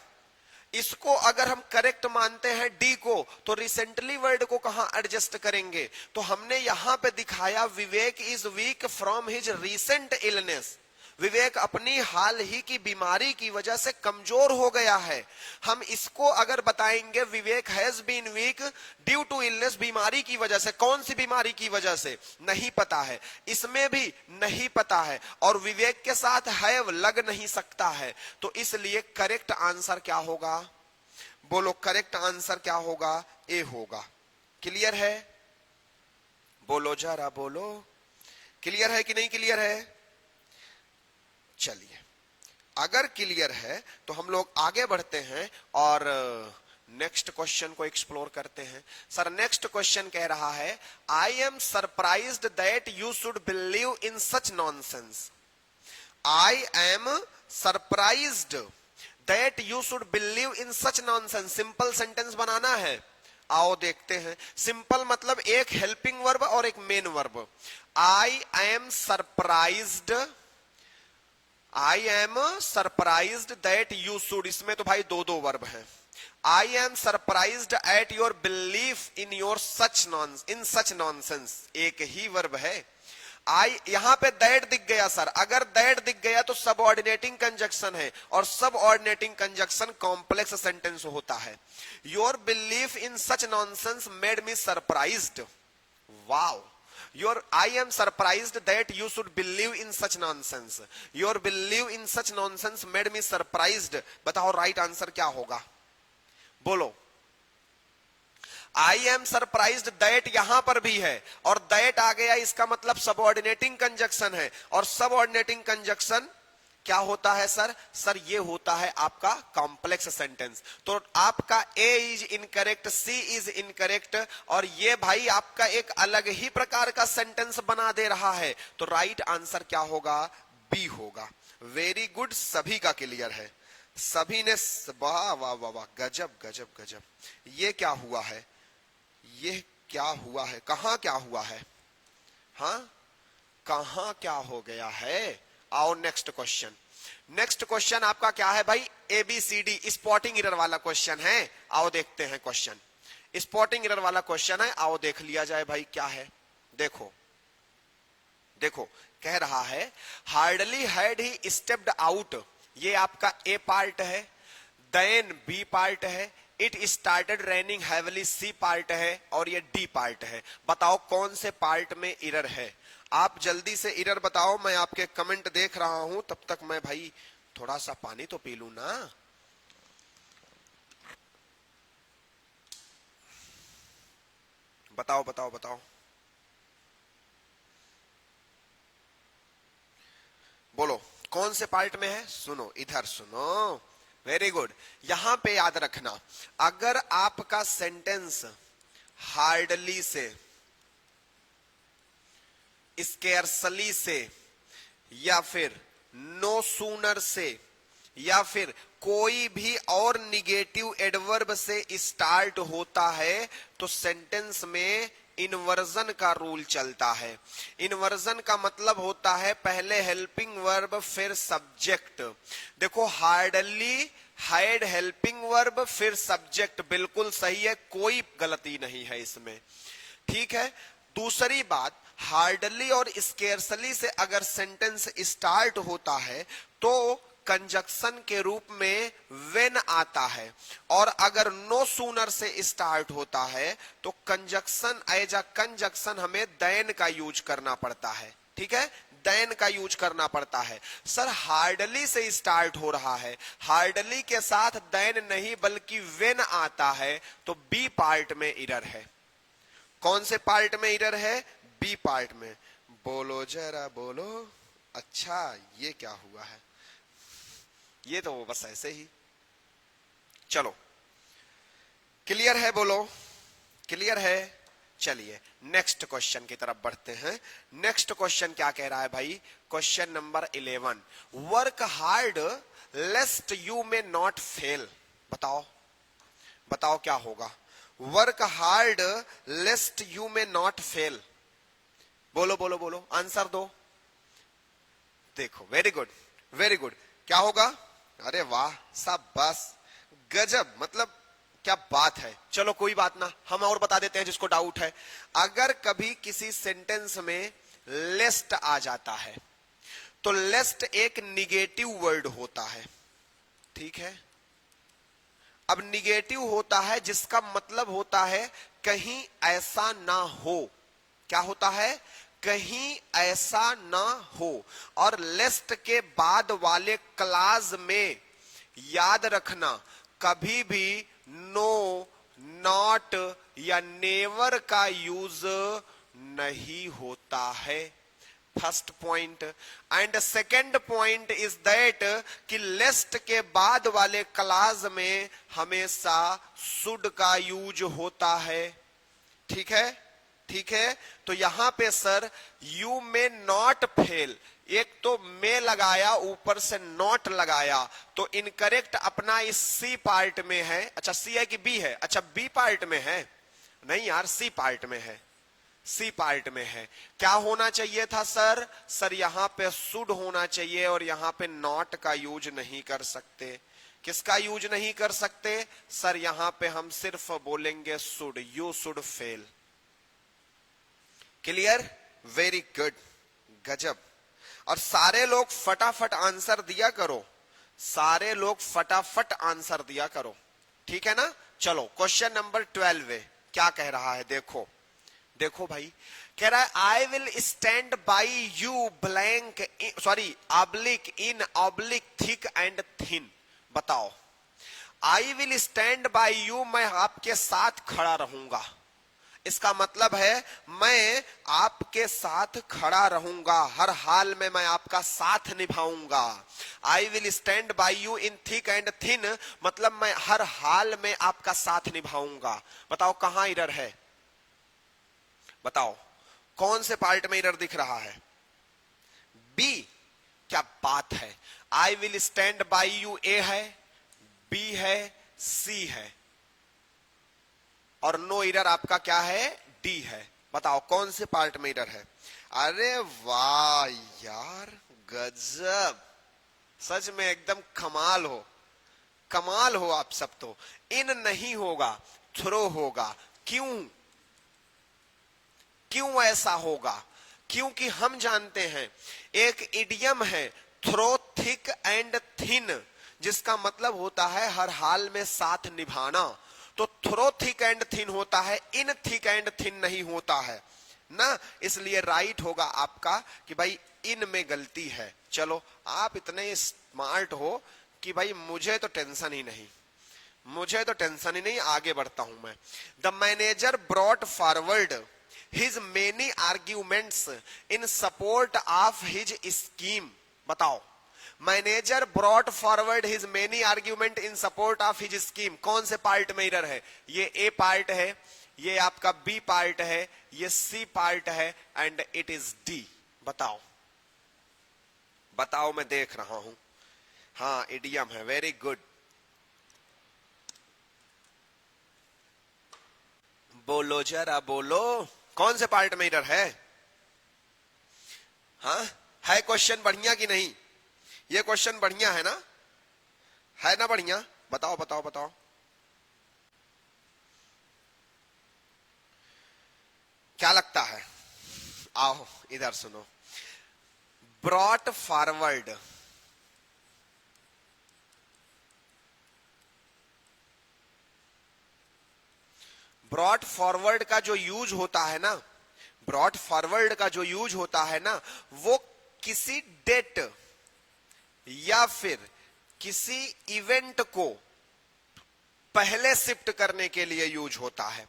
इसको अगर हम करेक्ट मानते हैं डी को, तो रिसेंटली वर्ड को कहां एडजस्ट करेंगे? तो हमने यहां पे दिखाया Vivek is weak from his recent illness, Vivek अपनी हाल ही की बीमारी की वजह से कमजोर हो गया है। हम इसको अगर बताएंगे Vivek has been weak due to illness, बीमारी की वजह से, कौन सी बीमारी की वजह से नहीं पता है, इसमें भी नहीं पता है, और विवेक के साथ हैव लग नहीं सकता है, तो इसलिए करेक्ट आंसर क्या होगा? बोलो करेक्ट आंसर क्या होगा? ए होगा। क्लियर है? बोलो जरा बोलो, क्लियर है कि नहीं क्लियर है? चलिए, अगर क्लियर है तो हम लोग आगे बढ़ते हैं और नेक्स्ट क्वेश्चन को एक्सप्लोर करते हैं। सर नेक्स्ट क्वेश्चन कह रहा है, I am surprised that you should believe in such nonsense. I am surprised that you should believe in such nonsense, simple sentence बनाना है। आओ देखते हैं। सिंपल मतलब एक हेल्पिंग वर्ब और एक main verb. I am surprised, I am surprised that you should, इसमें तो भाई दो दो वर्ब हैं। आई am surprised at your belief in your such nonsense, एक ही वर्ब है। आई, यहां पे दैट दिख गया सर, अगर दैट दिख गया तो सब ऑर्डिनेटिंग कंजक्शन है, और सब ऑर्डिनेटिंग कंजक्शन कॉम्प्लेक्स सेंटेंस होता है। Your belief in such nonsense made me surprised, wow. I am surprised that you should believe in such nonsense. Your believe in such nonsense made me surprised. बताओ right answer क्या होगा? बोलो। I am surprised that यहां पर भी है, और that आ गया, इसका मतलब सबऑर्डिनेटिंग कंजक्शन है, और सबऑर्डिनेटिंग कंजक्शन क्या होता है सर? सर ये होता है आपका कॉम्प्लेक्स सेंटेंस। तो आपका A is incorrect, C is incorrect, और ये भाई आपका एक अलग ही प्रकार का सेंटेंस बना दे रहा है। तो राइट आंसर क्या होगा? बी होगा। वेरी गुड, सभी का क्लियर है, सभी ने वाह वाह वाह वाह, गजब गजब गजब। ये क्या हुआ है? ये क्या हुआ है? कहां क्या हुआ है? हाँ, कहां क्या हो गया है? आओ नेक्स्ट क्वेश्चन। नेक्स्ट क्वेश्चन आपका क्या है भाई? ABCD स्पॉटिंग एरर वाला क्वेश्चन है। आओ देखते हैं क्वेश्चन, स्पॉटिंग एरर वाला क्वेश्चन है। आओ देख लिया जाए भाई क्या है। देखो देखो, कह रहा है hardly had he stepped out, ये आपका ए पार्ट है, देन बी पार्ट है, it started raining heavily C part है, और ये डी पार्ट है। बताओ कौन से पार्ट में एरर है? आप जल्दी से एरर बताओ, मैं आपके कमेंट देख रहा हूं, तब तक मैं भाई थोड़ा सा पानी तो पी लूं ना। बताओ बताओ बताओ, बोलो कौन से पार्ट में है? सुनो इधर सुनो, वेरी गुड। यहां पे याद रखना, अगर आपका सेंटेंस हार्डली से, स्केर्सली से, या फिर नो सूनर से, या फिर कोई भी और निगेटिव एडवर्ब से स्टार्ट होता है, तो सेंटेंस में इन्वर्जन का रूल चलता है। इन्वर्जन का मतलब होता है पहले हेल्पिंग वर्ब फिर सब्जेक्ट। देखो हार्डली, हैड हेल्पिंग वर्ब फिर सब्जेक्ट, बिल्कुल सही है, कोई गलती नहीं है इसमें, ठीक है। दूसरी बात, हार्डली और स्केर्सली से अगर सेंटेंस स्टार्ट होता है तो कंजक्शन के रूप में व्हेन आता है, और अगर नो सूनर से स्टार्ट होता है तो कंजक्शन एज अ कंजक्शन हमें देन का यूज करना पड़ता है, ठीक है, देन का यूज करना पड़ता है। सर हार्डली से स्टार्ट हो रहा है, हार्डली के साथ देन नहीं बल्कि व्हेन आता है, तो बी पार्ट में एरर है। कौन से पार्ट में एरर है? बी पार्ट में। बोलो जरा बोलो, अच्छा ये क्या हुआ है? ये तो बस ऐसे ही। चलो क्लियर है? बोलो क्लियर है? चलिए नेक्स्ट क्वेश्चन की तरफ बढ़ते हैं। नेक्स्ट क्वेश्चन क्या कह रहा है भाई? Question number 11, work hard लेस्ट you may not fail. बताओ बताओ क्या होगा? Work hard लेस्ट you may not fail. बोलो बोलो बोलो, आंसर दो। देखो वेरी गुड वेरी गुड, क्या होगा? अरे वाह शाबाश, गजब, मतलब क्या बात है। चलो कोई बात ना, हम और बता देते हैं जिसको डाउट है। अगर कभी किसी सेंटेंस में लेस्ट आ जाता है तो लेस्ट एक निगेटिव वर्ड होता है, ठीक है। अब निगेटिव होता है जिसका मतलब होता है कहीं ऐसा ना हो। क्या होता है? कहीं ऐसा ना हो। और लेस्ट के बाद वाले क्लास में याद रखना, कभी भी नो, नॉट या नेवर का यूज नहीं होता है। First point. And second point is that कि लेस्ट के बाद वाले क्लास में हमेशा शुड का यूज होता है, ठीक है ठीक है। तो यहां पे sir you may not fail, एक तो मे लगाया ऊपर से नॉट लगाया, तो इनकरेक्ट अपना इस सी पार्ट में है। अच्छा सी है कि बी है? अच्छा बी पार्ट में है, नहीं यार सी पार्ट में है, सी पार्ट में है। क्या होना चाहिए था सर? सर यहां पे शुड होना चाहिए और यहां पे नॉट का यूज नहीं कर सकते। किसका यूज नहीं कर सकते? सर यहां पे हम सिर्फ बोलेंगे should, you should fail. Clear? Very good, गजब। और सारे लोग फटाफट आंसर दिया करो, सारे लोग फटाफट आंसर दिया करो, ठीक है ना। चलो क्वेश्चन नंबर 12 क्या कह रहा है? देखो देखो भाई, कह रहा है I will stand by you blank, sorry oblique, in oblique, thick and thin. बताओ, I will stand by you, मैं आपके साथ खड़ा रहूंगा। इसका मतलब है मैं आपके साथ खड़ा रहूंगा, हर हाल में मैं आपका साथ निभाऊंगा। I will stand by you in thick and thin, मतलब मैं हर हाल में आपका साथ निभाऊंगा। बताओ कहां एरर है? बताओ कौन से पार्ट में एरर दिख रहा है? बी। क्या बात है, I will stand by you A है, बी है, सी है, और नो एरर आपका क्या है? डी है। बताओ कौन से पार्ट में एरर है? अरे वाह यार गजब, सच में एकदम कमाल हो, कमाल हो आप सब तो। इन नहीं होगा, थ्रो होगा। क्यों? क्यों ऐसा होगा? क्योंकि हम जानते हैं एक इडियम है थ्रो थिक एंड थिन, जिसका मतलब होता है हर हाल में साथ निभाना। तो थ्रो थिक एंड थिन होता है, इन थिक एंड थिन नहीं होता है ना। इसलिए राइट होगा आपका कि भाई इन में गलती है। चलो आप इतने स्मार्ट हो कि भाई मुझे तो टेंशन ही नहीं, मुझे तो टेंशन ही नहीं, आगे बढ़ता हूं मैं। The manager brought forward his many arguments in support of his scheme। बताओ, manager brought forward his many argument in support of his scheme. कौन से पार्ट में एरर है? ये ए पार्ट है, ये आपका बी पार्ट है, ये सी पार्ट है, एंड इट इज डी। बताओ बताओ, मैं देख रहा हूं। हाँ इडियम है, वेरी गुड। बोलो जरा बोलो, कौन से पार्ट में एरर है? हाँ, है क्वेश्चन बढ़िया कि नहीं? ये क्वेश्चन बढ़िया है ना? है ना बढ़िया? बताओ बताओ बताओ। क्या लगता है? आओ इधर सुनो। ब्रॉट फॉरवर्ड, ब्रॉट फॉरवर्ड का जो यूज होता है ना, ब्रॉट फॉरवर्ड का जो यूज होता है ना, वो किसी डेट या फिर किसी इवेंट को पहले शिफ्ट करने के लिए यूज होता है।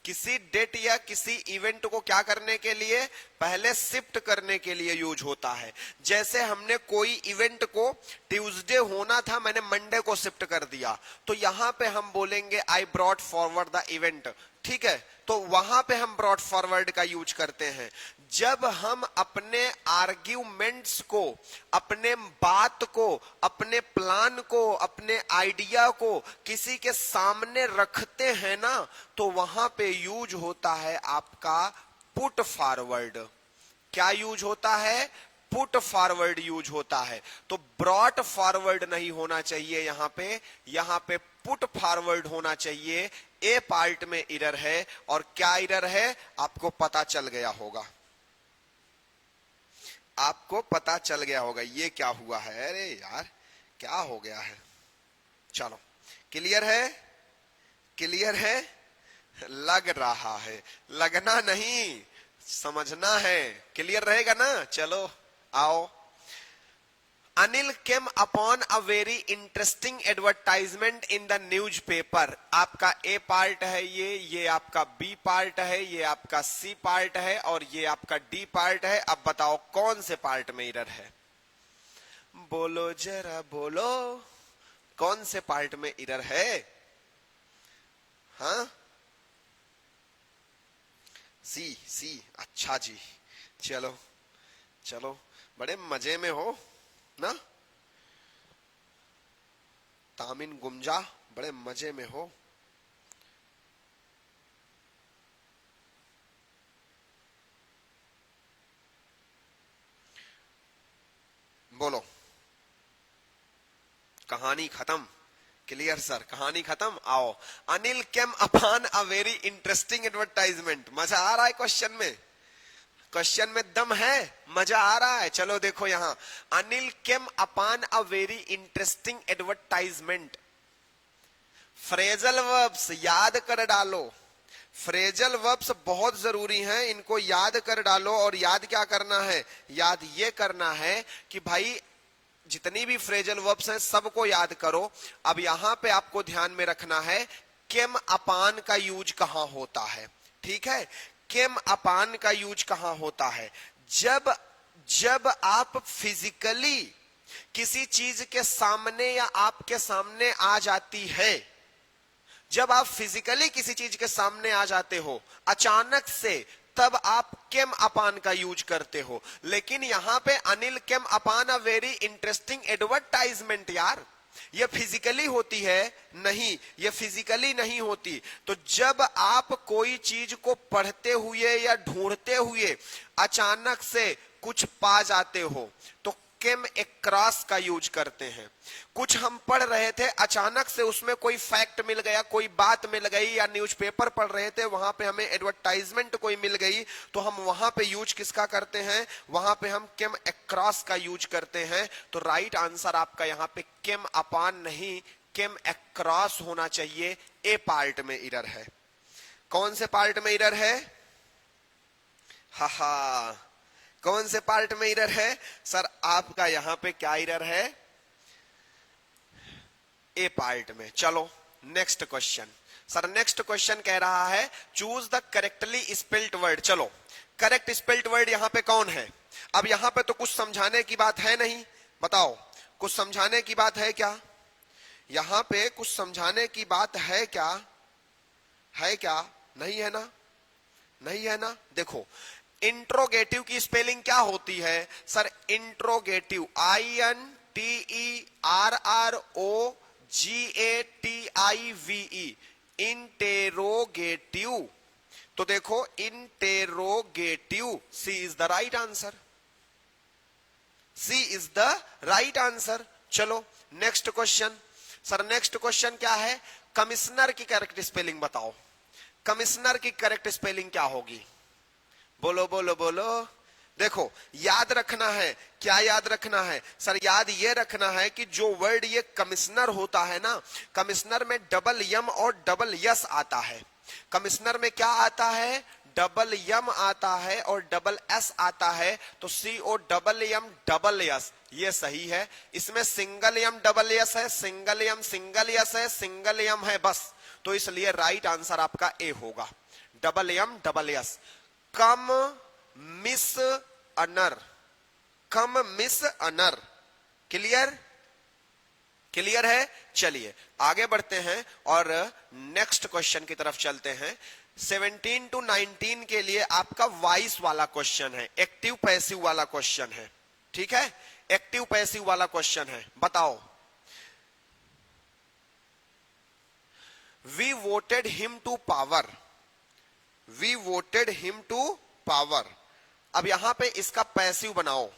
किसी डेट या किसी इवेंट को क्या करने के लिए? पहले शिफ्ट करने के लिए यूज होता है। जैसे हमने कोई इवेंट को ट्यूसडे होना था, मैंने मंडे को शिफ्ट कर दिया, तो यहां पे हम बोलेंगे I brought forward the event. ठीक है, तो वहां पे हम ब्रॉट फॉरवर्ड का यूज करते हैं। जब हम अपने आर्ग्यूमेंट्स को, अपने बात को, अपने प्लान को, अपने आइडिया को किसी के सामने रखते हैं ना, तो वहां पे यूज होता है आपका पुट फॉरवर्ड। क्या यूज होता है? पुट फॉरवर्ड यूज होता है। तो ब्रॉट फॉरवर्ड नहीं होना चाहिए यहां पे पुट फॉरवर्ड होना चाहिए। ए पार्ट में एरर है। और क्या एरर है आपको पता चल गया होगा, आपको पता चल गया होगा ये क्या हुआ है। अरे यार क्या हो गया है? चलो क्लियर है? क्लियर है? लग रहा है, लगना नहीं, समझना है। क्लियर रहेगा ना? चलो आओ। Anil came upon a very interesting advertisement in the news paper. आपका ए पार्ट है ये आपका बी पार्ट है, ये आपका सी पार्ट है और ये आपका डी पार्ट है। अब बताओ कौन से पार्ट में एरर है? बोलो जरा बोलो, कौन से पार्ट में एरर है? हाँ, सी। अच्छा जी, चलो चलो, बड़े मजे में हो ना तामिन गुमजा, बड़े मजे में हो। बोलो, कहानी खत्म? क्लियर सर, कहानी खत्म। आओ। Anil came upon a very interesting advertisement. मजा आ रहा है क्वेश्चन में? क्वेश्चन में दम है, मजा आ रहा है? चलो देखो यहां, Anil came upon a very interesting advertisement. Phrasal verbs याद कर डालो। फ्रेजल वर्ब्स बहुत जरूरी हैं, इनको याद कर डालो। और याद क्या करना है? याद ये करना है कि भाई जितनी भी फ्रेजल वर्ब्स हैं सबको याद करो। अब यहां पे आपको ध्यान में रखना है केम अपान का यूज कहां होता है। ठीक है, केम अपान का यूज कहां होता है? जब आप फिजिकली किसी चीज के सामने या आपके सामने आ जाती है, जब आप फिजिकली किसी चीज के सामने आ जाते हो अचानक से, तब आप केम अपान का यूज करते हो। लेकिन यहां पे अनिल केम अपान अ वेरी इंटरेस्टिंग एडवर्टाइजमेंट, यार ये फिजिकली होती है? नहीं, ये फिजिकली नहीं होती। तो जब आप कोई चीज को पढ़ते हुए या ढूंढते हुए अचानक से कुछ पा जाते हो तो केम अक्रॉस का यूज करते हैं। कुछ हम पढ़ रहे थे, अचानक से उसमें कोई फैक्ट मिल गया, कोई बात मिल गई, या न्यूज़पेपर पढ़ रहे थे वहां पे हमें एडवर्टाइजमेंट कोई मिल गई, तो हम वहां पे यूज किसका करते हैं? वहां पे हम केम अक्रॉस का यूज करते हैं। तो राइट आंसर आपका यहां पे केम अपान नहीं, केम अक्रॉस होना चाहिए। ए पार्ट में एरर है। कौन से पार्ट में एरर है? हा, कौन से पार्ट में एरर है? सर आपका यहां पे क्या एरर है? ए पार्ट में। चलो next question. Sir next question कह रहा है choose the correctly spelled word. चलो, करेक्ट स्पेल्ड वर्ड यहां पे कौन है? अब यहां पे तो कुछ समझाने की बात है नहीं, बताओ कुछ समझाने की बात है क्या? यहां पे कुछ समझाने की बात है क्या? है क्या? नहीं है ना? नहीं है ना? देखो, इंट्रोगेटिव की स्पेलिंग क्या होती है? Sir interrogative INTERROGATIVE, interrogative. तो देखो interrogative, C is the right answer, C is the right answer. चलो next question. Sir next question क्या है? कमिश्नर की करेक्ट स्पेलिंग बताओ। कमिश्नर की करेक्ट स्पेलिंग क्या होगी? बोलो बोलो बोलो। देखो याद रखना है, क्या याद रखना है सर? याद ये रखना है कि जो वर्ड ये कमिश्नर होता है ना, कमिश्नर में डबल यम और डबल यस आता है। कमिश्नर में क्या आता है? डबल यम आता है और डबल एस आता है। तो सी ओ डबल यम डबल एस, ये सही है। इसमें सिंगल यम डबल एस है, सिंगल यम सिंगल एस है, सिंगल यम है बस। तो इसलिए राइट आंसर आपका ए होगा, डबल यम डबल एस। कम मिस अनर, कम मिस अनर। क्लियर? क्लियर है? चलिए आगे बढ़ते हैं और नेक्स्ट क्वेश्चन की तरफ चलते हैं। 17 to 19 के लिए आपका वॉइस वाला क्वेश्चन है, एक्टिव पैसिव वाला क्वेश्चन है। ठीक है, एक्टिव पैसिव वाला क्वेश्चन है। बताओ, we voted him to power, we voted him to power. अब यहां पे इसका पैसिव बनाओ।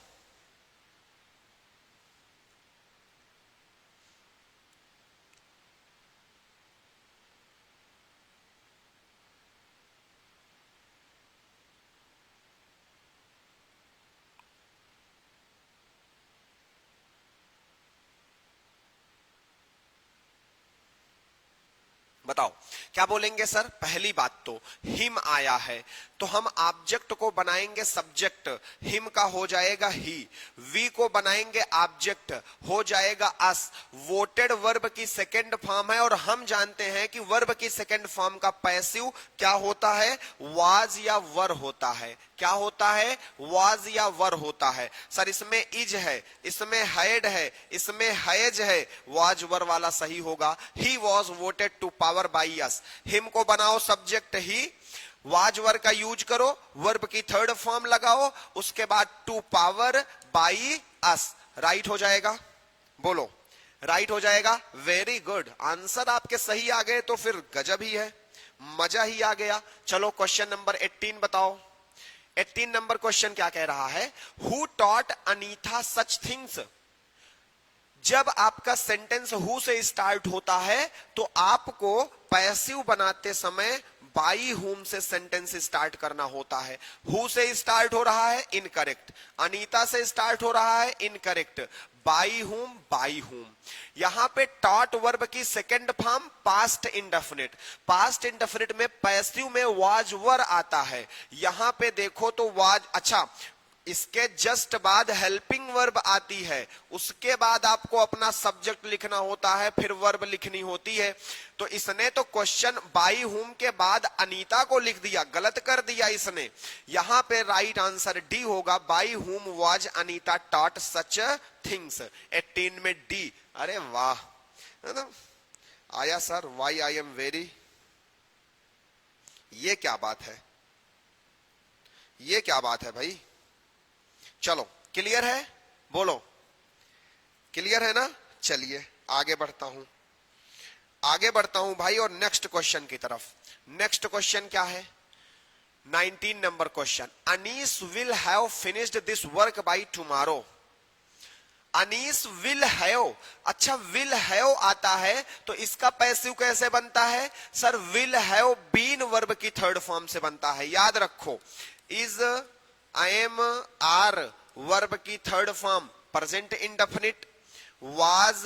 बताओ क्या बोलेंगे सर? पहली बात तो हिम आया है तो हम ऑब्जेक्ट को बनाएंगे सब्जेक्ट, हिम का हो जाएगा ही। वी को बनाएंगे ऑब्जेक्ट, हो जाएगा अस। वोटेड वर्ब की सेकंड फॉर्म है और हम जानते हैं कि वर्ब की सेकंड फॉर्म का पैसिव क्या होता है? वाज या वर होता है। क्या होता है? वाज या वर होता है। सर इसमें इज है, इसमें हैड है, इसमें हैज है, वाज वर वाला सही होगा। He was voted to power by us. Him को बनाओ सब्जेक्ट ही, वाज वर का यूज करो, वर्ब की थर्ड फॉर्म लगाओ, उसके बाद to power by us. Right हो जाएगा? बोलो राइट हो जाएगा। वेरी गुड, आंसर आपके सही आ गए तो फिर गजब ही है, मजा ही आ गया। चलो क्वेश्चन नंबर 18 बताओ। 18 नंबर क्वेश्चन क्या कह रहा है? Who taught Anita such things. जब आपका सेंटेंस हु से स्टार्ट होता है तो आपको पैसिव बनाते समय बाई हुम से सेंटेंस स्टार्ट करना होता है। हु से स्टार्ट हो रहा है, इनकरेक्ट। अनीता से स्टार्ट हो रहा है, इनकरेक्ट। बाई हुम, बाई हुम। यहां पे टॉट वर्ब की second form past indefinite. Past indefinite में पैसिव में वाज वर आता है। यहां पे देखो तो वाज, अच्छा इसके जस्ट बाद हेल्पिंग वर्ब आती है, उसके बाद आपको अपना सब्जेक्ट लिखना होता है, फिर वर्ब लिखनी होती है। तो इसने तो क्वेश्चन बाई हुम के बाद अनीता को लिख दिया, गलत कर दिया इसने। यहां पे राइट आंसर डी होगा, by whom was Anita taught such things. 18 में डी। अरे वाह, आया sir, why I am very. ये क्या बात है, ये क्या बात है भाई। चलो क्लियर है? बोलो क्लियर है ना? चलिए आगे बढ़ता हूं, आगे बढ़ता हूं भाई और नेक्स्ट क्वेश्चन की तरफ। नेक्स्ट क्वेश्चन क्या है? 19 number question. Anees will have finished this work by tomorrow. Anees will have, अच्छा विल हैव आता है तो इसका पैसिव कैसे बनता है? Sir will have been verb की थर्ड फॉर्म से बनता है, याद रखो। Is, I am, are verb की third form present indefinite. Was,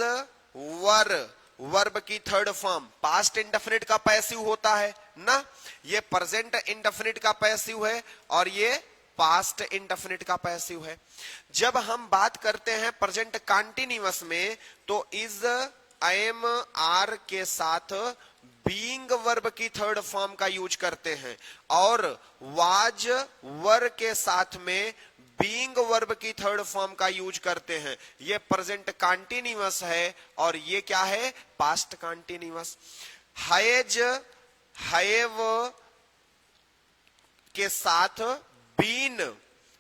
were verb की थर्ड फॉर्म पास्ट इंडेफिनिट का पैसिव होता है ना। ये प्रेजेंट इंडेफिनिट का पैसिव है और ये पास्ट इंडेफिनिट का पैसिव है। जब हम बात करते हैं प्रेजेंट कंटीन्यूअस में तो इज, आई एम, आर के साथ बीइंग वर्ब की थर्ड फॉर्म का यूज करते हैं और वाज वर के साथ में बीइंग वर्ब की थर्ड फॉर्म का यूज करते हैं। ये प्रेजेंट कंटीन्यूअस है और ये क्या है? Past continuous. हैज, हैव के साथ बीन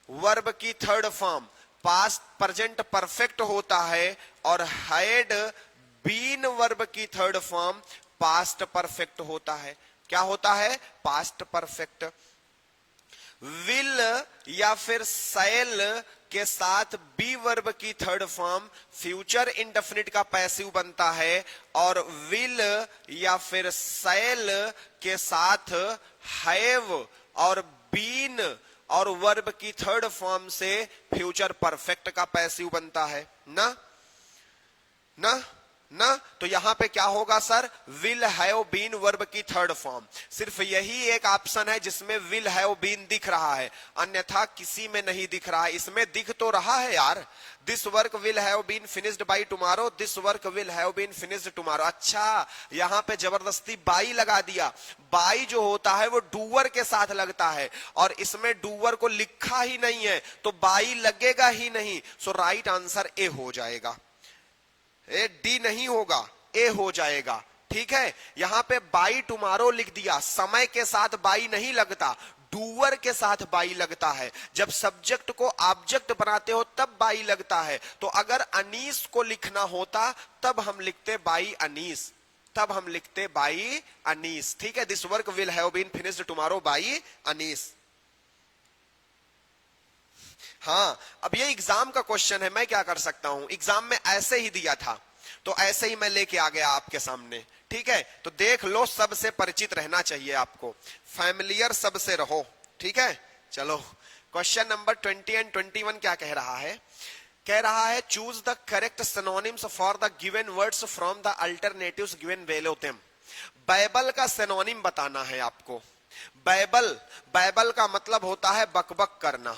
वर्ब की third form past present perfect होता है और हैड बीन वर्ब की थर्ड फॉर्म पास्ट परफेक्ट होता है। क्या होता है? Past perfect. विल या फिर शैल के साथ बी वर्ब की थर्ड फॉर्म फ्यूचर इंडेफिनिट का पैसिव बनता है, और विल या फिर शैल के साथ हैव और बीन और वर्ब की थर्ड फॉर्म से फ्यूचर परफेक्ट का पैसिव बनता है ना ना ना। तो यहां पे क्या होगा sir? Will have been verb की थर्ड फॉर्म। सिर्फ यही एक ऑप्शन है जिसमें विल हैव बीन दिख रहा है, अन्यथा किसी में नहीं दिख रहा है। इसमें दिख तो रहा है यार, this work will have been finished by tomorrow, this work will have been finished tomorrow. अच्छा, यहां पे जबरदस्ती बाई लगा दिया। बाई जो होता है वो डूअर के साथ लगता है, और इसमें डूअर को लिखा ही नहीं है, तो बाई लगेगा ही नहीं। सो राइट आंसर ए हो जाएगा। ए डी नहीं होगा, ए हो जाएगा। ठीक है, यहां पे बाई टुमारो लिख दिया, समय के साथ बाई नहीं लगता, डूअर के साथ बाई लगता है। जब सब्जेक्ट को ऑब्जेक्ट बनाते हो तब बाई लगता है। तो अगर अनीस को लिखना होता तब हम लिखते बाई अनीस, तब हम लिखते बाई अनीस। ठीक है, this work will have been finished tomorrow by Anis. हाँ, अब ये एग्जाम का क्वेश्चन है, मैं क्या कर सकता हूं, एग्जाम में ऐसे ही दिया था तो ऐसे ही मैं लेके आ गया आपके सामने। ठीक है, तो देख लो, सबसे परिचित रहना चाहिए आपको, फैमिलियर सबसे रहो। ठीक है, चलो क्वेश्चन नंबर 20 एंड 21 क्या कह रहा है? कह रहा है choose the correct synonyms for the given words from the alternatives given below them. Bible का सिनोनिम बताना है आपको। बाइबल का मतलब होता है बकबक करना।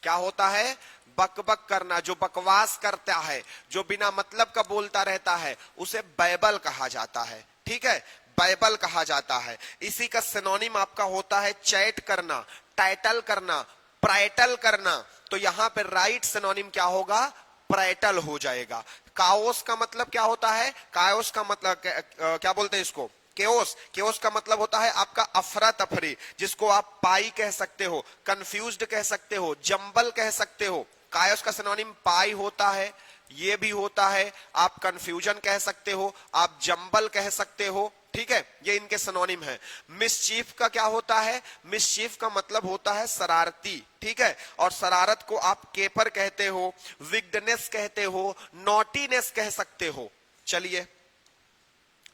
क्या होता है? बकबक करना। जो बकवास करता है, जो बिना मतलब का बोलता रहता है, उसे बाइबल कहा जाता है। ठीक है, बाइबल कहा जाता है। इसी का सिनोनिम आपका होता है चैट करना, टाइटल करना, प्राइटल करना। तो यहां पे राइट सिनोनिम क्या होगा? प्राइटल हो जाएगा। काओस का मतलब क्या होता है? काओस का मतलब क्या बोलते हैं इसको? केओस। केओस का मतलब होता है आपका अफरा तफरी, जिसको आप पाई कह सकते हो, कंफ्यूज्ड कह सकते हो, जंबल कह सकते हो। कायोस का सिनोनिम पाई होता है, ये भी होता है, आप कंफ्यूजन कह सकते हो, आप जंबल कह सकते हो। ठीक है, ये इनके सिनोनिम है। मिसचीफ का क्या होता है? मिसचीफ का मतलब होता है शरारती। ठीक है, और शरारत को आप केपर कहते हो, विगडनेस कहते हो, नॉटीनेस कह सकते हो। चलिए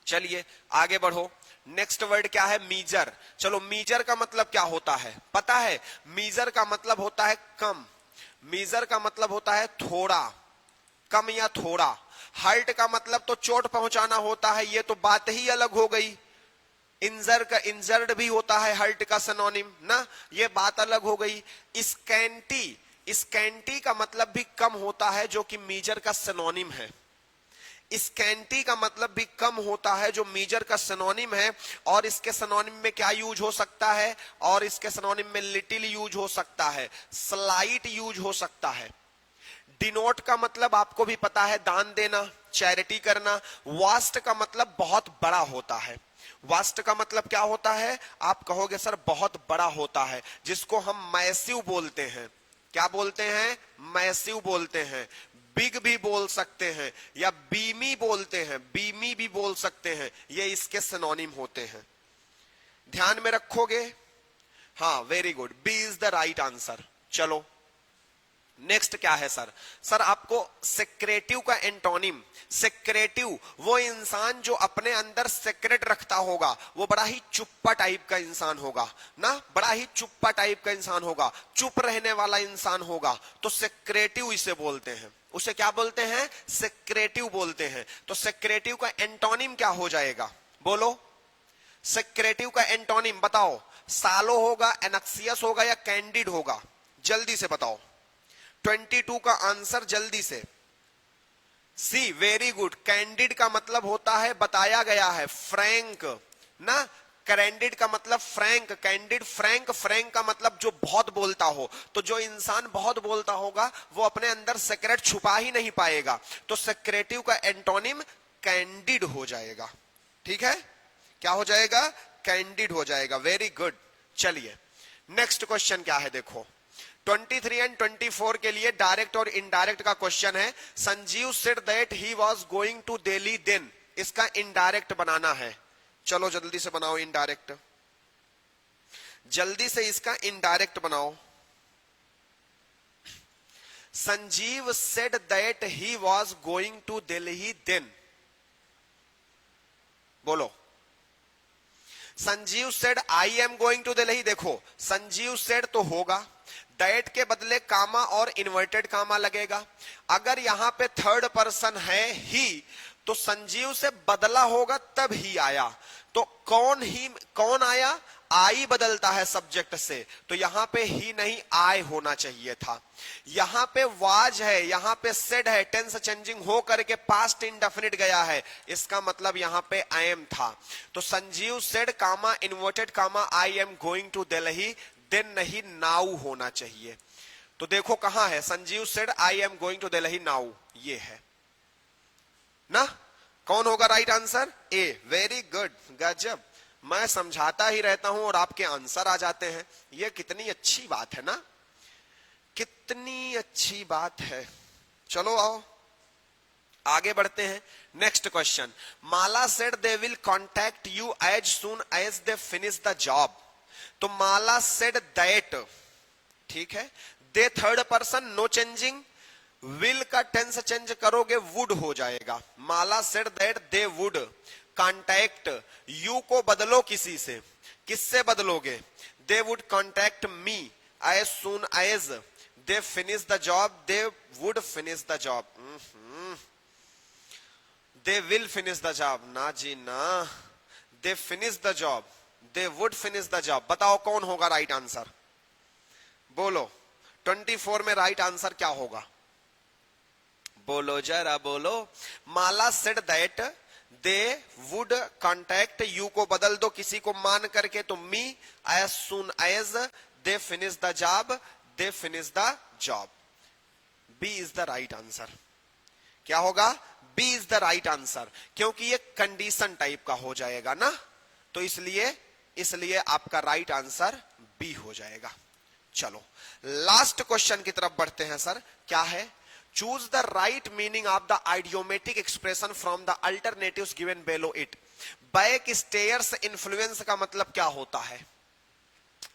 चलिए आगे बढ़ो। नेक्स्ट वर्ड क्या है? मीजर। चलो, मीजर का मतलब क्या होता है पता है? मीजर का मतलब होता है कम। मीजर का मतलब होता है थोड़ा, कम या थोड़ा। हर्ट का मतलब तो चोट पहुंचाना होता है, ये तो बात ही अलग हो गई। इंजर का इंजर्ड भी होता है हर्ट का सिनोनिम ना, ये बात अलग हो गई। स्कैंटी, स्कैंटी का मतलब भी कम होता है, जो कि मीजर का सिनोनिम है। स्कैंटी का मतलब भी कम होता है, जो मीजर का सिनोनिम है। और इसके सिनोनिम में क्या यूज हो सकता है? और इसके सिनोनिम में लिटिल यूज हो सकता है, स्लाइट यूज हो सकता है। डिनोट का मतलब आपको भी पता है, दान देना, चैरिटी करना। वास्ट का मतलब बहुत बड़ा होता है। वास्ट का मतलब क्या होता है? आप कहोगे सर बहुत बड़ा होता है, जिसको हम मैसिव बोलते हैं। क्या बोलते हैं? मैसिव बोलते हैं। बिग भी बोल सकते हैं, या बीमी बोलते हैं, बीमी भी बोल सकते हैं। ये इसके सिनोनिम होते हैं, ध्यान में रखोगे। हाँ, very good, B is the right answer. चलो नेक्स्ट क्या है सर? सर आपको सेक्रेटिव का एंटोनिम। सेक्रेटिव वो इंसान जो अपने अंदर सेक्रेट रखता होगा, वो बड़ा ही चुप्पा टाइप का इंसान होगा ना, बड़ा ही चुप्पा टाइप का इंसान होगा, चुप रहने वाला इंसान होगा, तो सेक्रेटिव इसे बोलते हैं। उसे क्या बोलते हैं? सेक्रेटिव बोलते हैं। तो सेक्रेटिव का एंटोनिम क्या हो जाएगा? बोलो, सेक्रेटिव का एंटोनिम बताओ। सालो होगा, एनक्सियस होगा, या कैंडिड होगा? जल्दी से बताओ। 22 का आंसर जल्दी से। सी, वेरी गुड। कैंडिड का मतलब होता है बताया गया है, फ्रैंक ना। कैंडिड का मतलब फ्रैंक, कैंडिड फ्रैंक। फ्रैंक का मतलब जो बहुत बोलता हो। तो जो इंसान बहुत बोलता होगा वो अपने अंदर सीक्रेट छुपा ही नहीं पाएगा। तो सेक्रेटिव का एंटोनिम कैंडिड हो जाएगा। ठीक है, क्या हो जाएगा? कैंडिड हो जाएगा। Very good. चलिए नेक्स्ट क्वेश्चन क्या है देखो। 23 एंड 24 के लिए डायरेक्ट और इनडायरेक्ट का क्वेश्चन है। Sanjeev said that he was going to Delhi then. इसका इनडायरेक्ट बनाना है। चलो जल्दी से बनाओ इनडायरेक्ट, जल्दी से इसका इनडायरेक्ट बनाओ। Sanjeev said that he was going to Delhi then. बोलो। Sanjeev said I am going to Delhi। देखो संजीव said तो होगा, दैट के बदले कामा और इन्वर्टेड कामा लगेगा। अगर यहां पे थर्ड पर्सन है ही, तो संजीव से बदला होगा तब ही आया। तो कौन आया? आई बदलता है सब्जेक्ट से, तो यहां पे ही नहीं आई होना चाहिए था। यहां पे वाज है, यहां पे सेड है, टेंस चेंजिंग हो करके पास्ट इंडेफिनिट गया है, इसका मतलब यहां पे आई एम था। तो Sanjeev said comma inverted comma I am going to Delhi, then नहीं नाउ होना चाहिए। तो देखो कहां है, Sanjeev said I am going to Delhi now, ये है ना। कौन होगा right answer? A. Very good, गजब। मैं समझाता ही रहता हूं और आपके आंसर आ जाते हैं, ये कितनी अच्छी बात है ना, कितनी अच्छी बात है। चलो आओ आगे बढ़ते हैं। Next question, Mala said they will contact you as soon as they finish the job. तो माला सेड दैट, ठीक है, they third person no changing, will का टेंस चेंज करोगे वुड हो जाएगा। Mala said that they would contact, you को बदलो किसी से, किससे बदलोगे? They would contact me as soon as they finish the job, they would finish the job. They will finish the job, ना जी ना, दे finish the job, they would finish the job. बताओ कौन होगा राइट आंसर? बोलो 24 में right answer क्या होगा? बोलो जरा बोलो। Mala said that they would contact, you को बदल दो किसी को मान करके, तो me as soon as they finish the job, they finish the job. B is the right answer. क्या होगा? B is the right answer, क्योंकि ये कंडीशन टाइप का हो जाएगा ना, तो इसलिए आपका राइट आंसर बी हो जाएगा। चलो लास्ट क्वेश्चन की तरफ बढ़ते हैं सर। क्या है? Choose the right meaning of the idiomatic expression from the alternatives given below it. Backstairs influence का मतलब क्या होता है?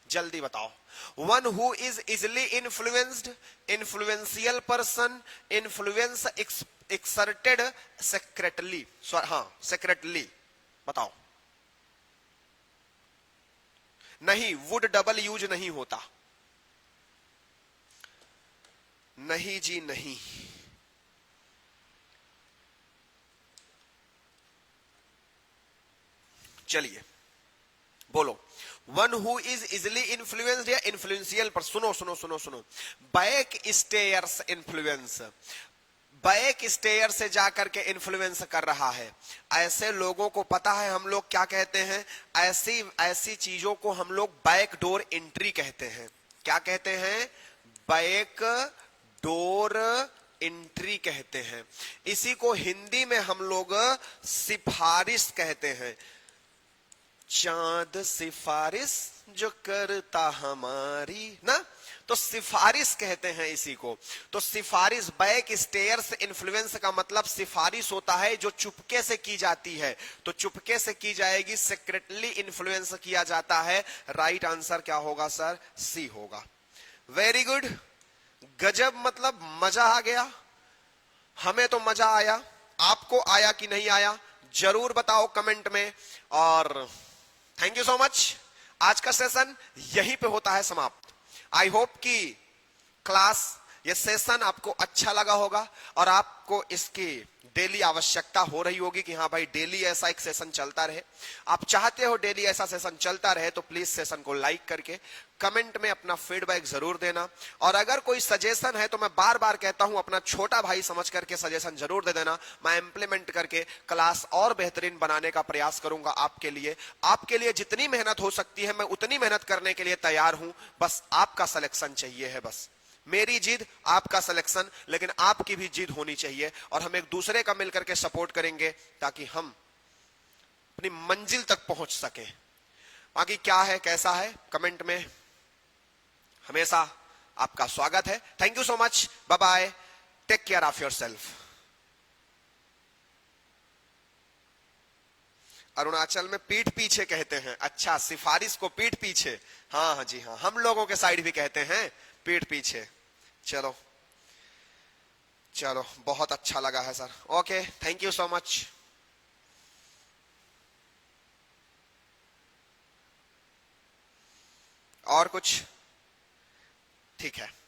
जल्दी बताओ। One who is easily influenced, influential person, influence exerted, secretly. हाँ सेक्रेटली, बताओ। नहीं, वुड डबल यूज नहीं होता, नहीं जी नहीं। चलिए बोलो। One who is easily influenced या इन्फ्लुएंशियल पर, सुनो सुनो सुनो सुनो। Backstairs influence, back stair से जाकर के इन्फ्लुएंस कर रहा है। ऐसे लोगों को पता है हम लोग क्या कहते हैं? ऐसी चीजों को हम लोग बैक डोर एंट्री कहते हैं। क्या कहते हैं? बैक डोर एंट्री कहते हैं। इसी को हिंदी में हम लोग सिफारिश कहते हैं। चांद सिफारिश जो करता हमारी ना, तो सिफारिश कहते हैं इसी को। तो सिफारिश, बैक स्टेयर्स इन्फ्लुएंस का मतलब सिफारिश होता है जो चुपके से की जाती है, तो चुपके से की जाएगी, सेक्रेटली इन्फ्लुएंस किया जाता है। राइट आंसर क्या होगा सर? सी होगा। वेरी गुड, गजब, मतलब मजा आ गया। हमें तो मजा आया, आपको आया कि नहीं आया जरूर बताओ कमेंट में। और थैंक यू सो मच। आज का सेशन यहीं पे होता है समाप्त। आई होप कि क्लास, ये सेशन आपको अच्छा लगा होगा और आपको इसकी डेली आवश्यकता हो रही होगी कि हाँ भाई डेली ऐसा एक सेशन चलता रहे। आप चाहते हो डेली ऐसा सेशन चलता रहे, तो प्लीज सेशन को लाइक करके कमेंट में अपना फीडबैक जरूर देना। और अगर कोई सजेशन है तो मैं बार बार कहता हूं, अपना छोटा भाई समझ करके सजेशन जरूर दे देना। मैं इंप्लीमेंट करके क्लास और बेहतरीन बनाने का प्रयास करूंगा आपके लिए। आपके लिए जितनी मेहनत हो सकती है मैं उतनी मेहनत करने के लिए तैयार हूं। बस आपका सिलेक्शन चाहिए है। बस मेरी जिद, आपका सिलेक्शन, लेकिन आपकी भी जिद होनी चाहिए और हम एक दूसरे का मिलकर के सपोर्ट करेंगे ताकि हम अपनी मंजिल तक पहुंच सके। बाकी क्या है कैसा है कमेंट में हमेशा आपका स्वागत है। Thank you so much, bye bye, take care of yourself. Arunachal में पीठ पीछे कहते हैं। अच्छा, सिफारिश को पीठ पीछे। हाँ हाँ जी हाँ, हम लोगों के साइड भी कहते हैं पीठ पीछे। चलो चलो, बहुत अच्छा लगा है sir. Okay, thank you so much. और कुछ? ठीक है।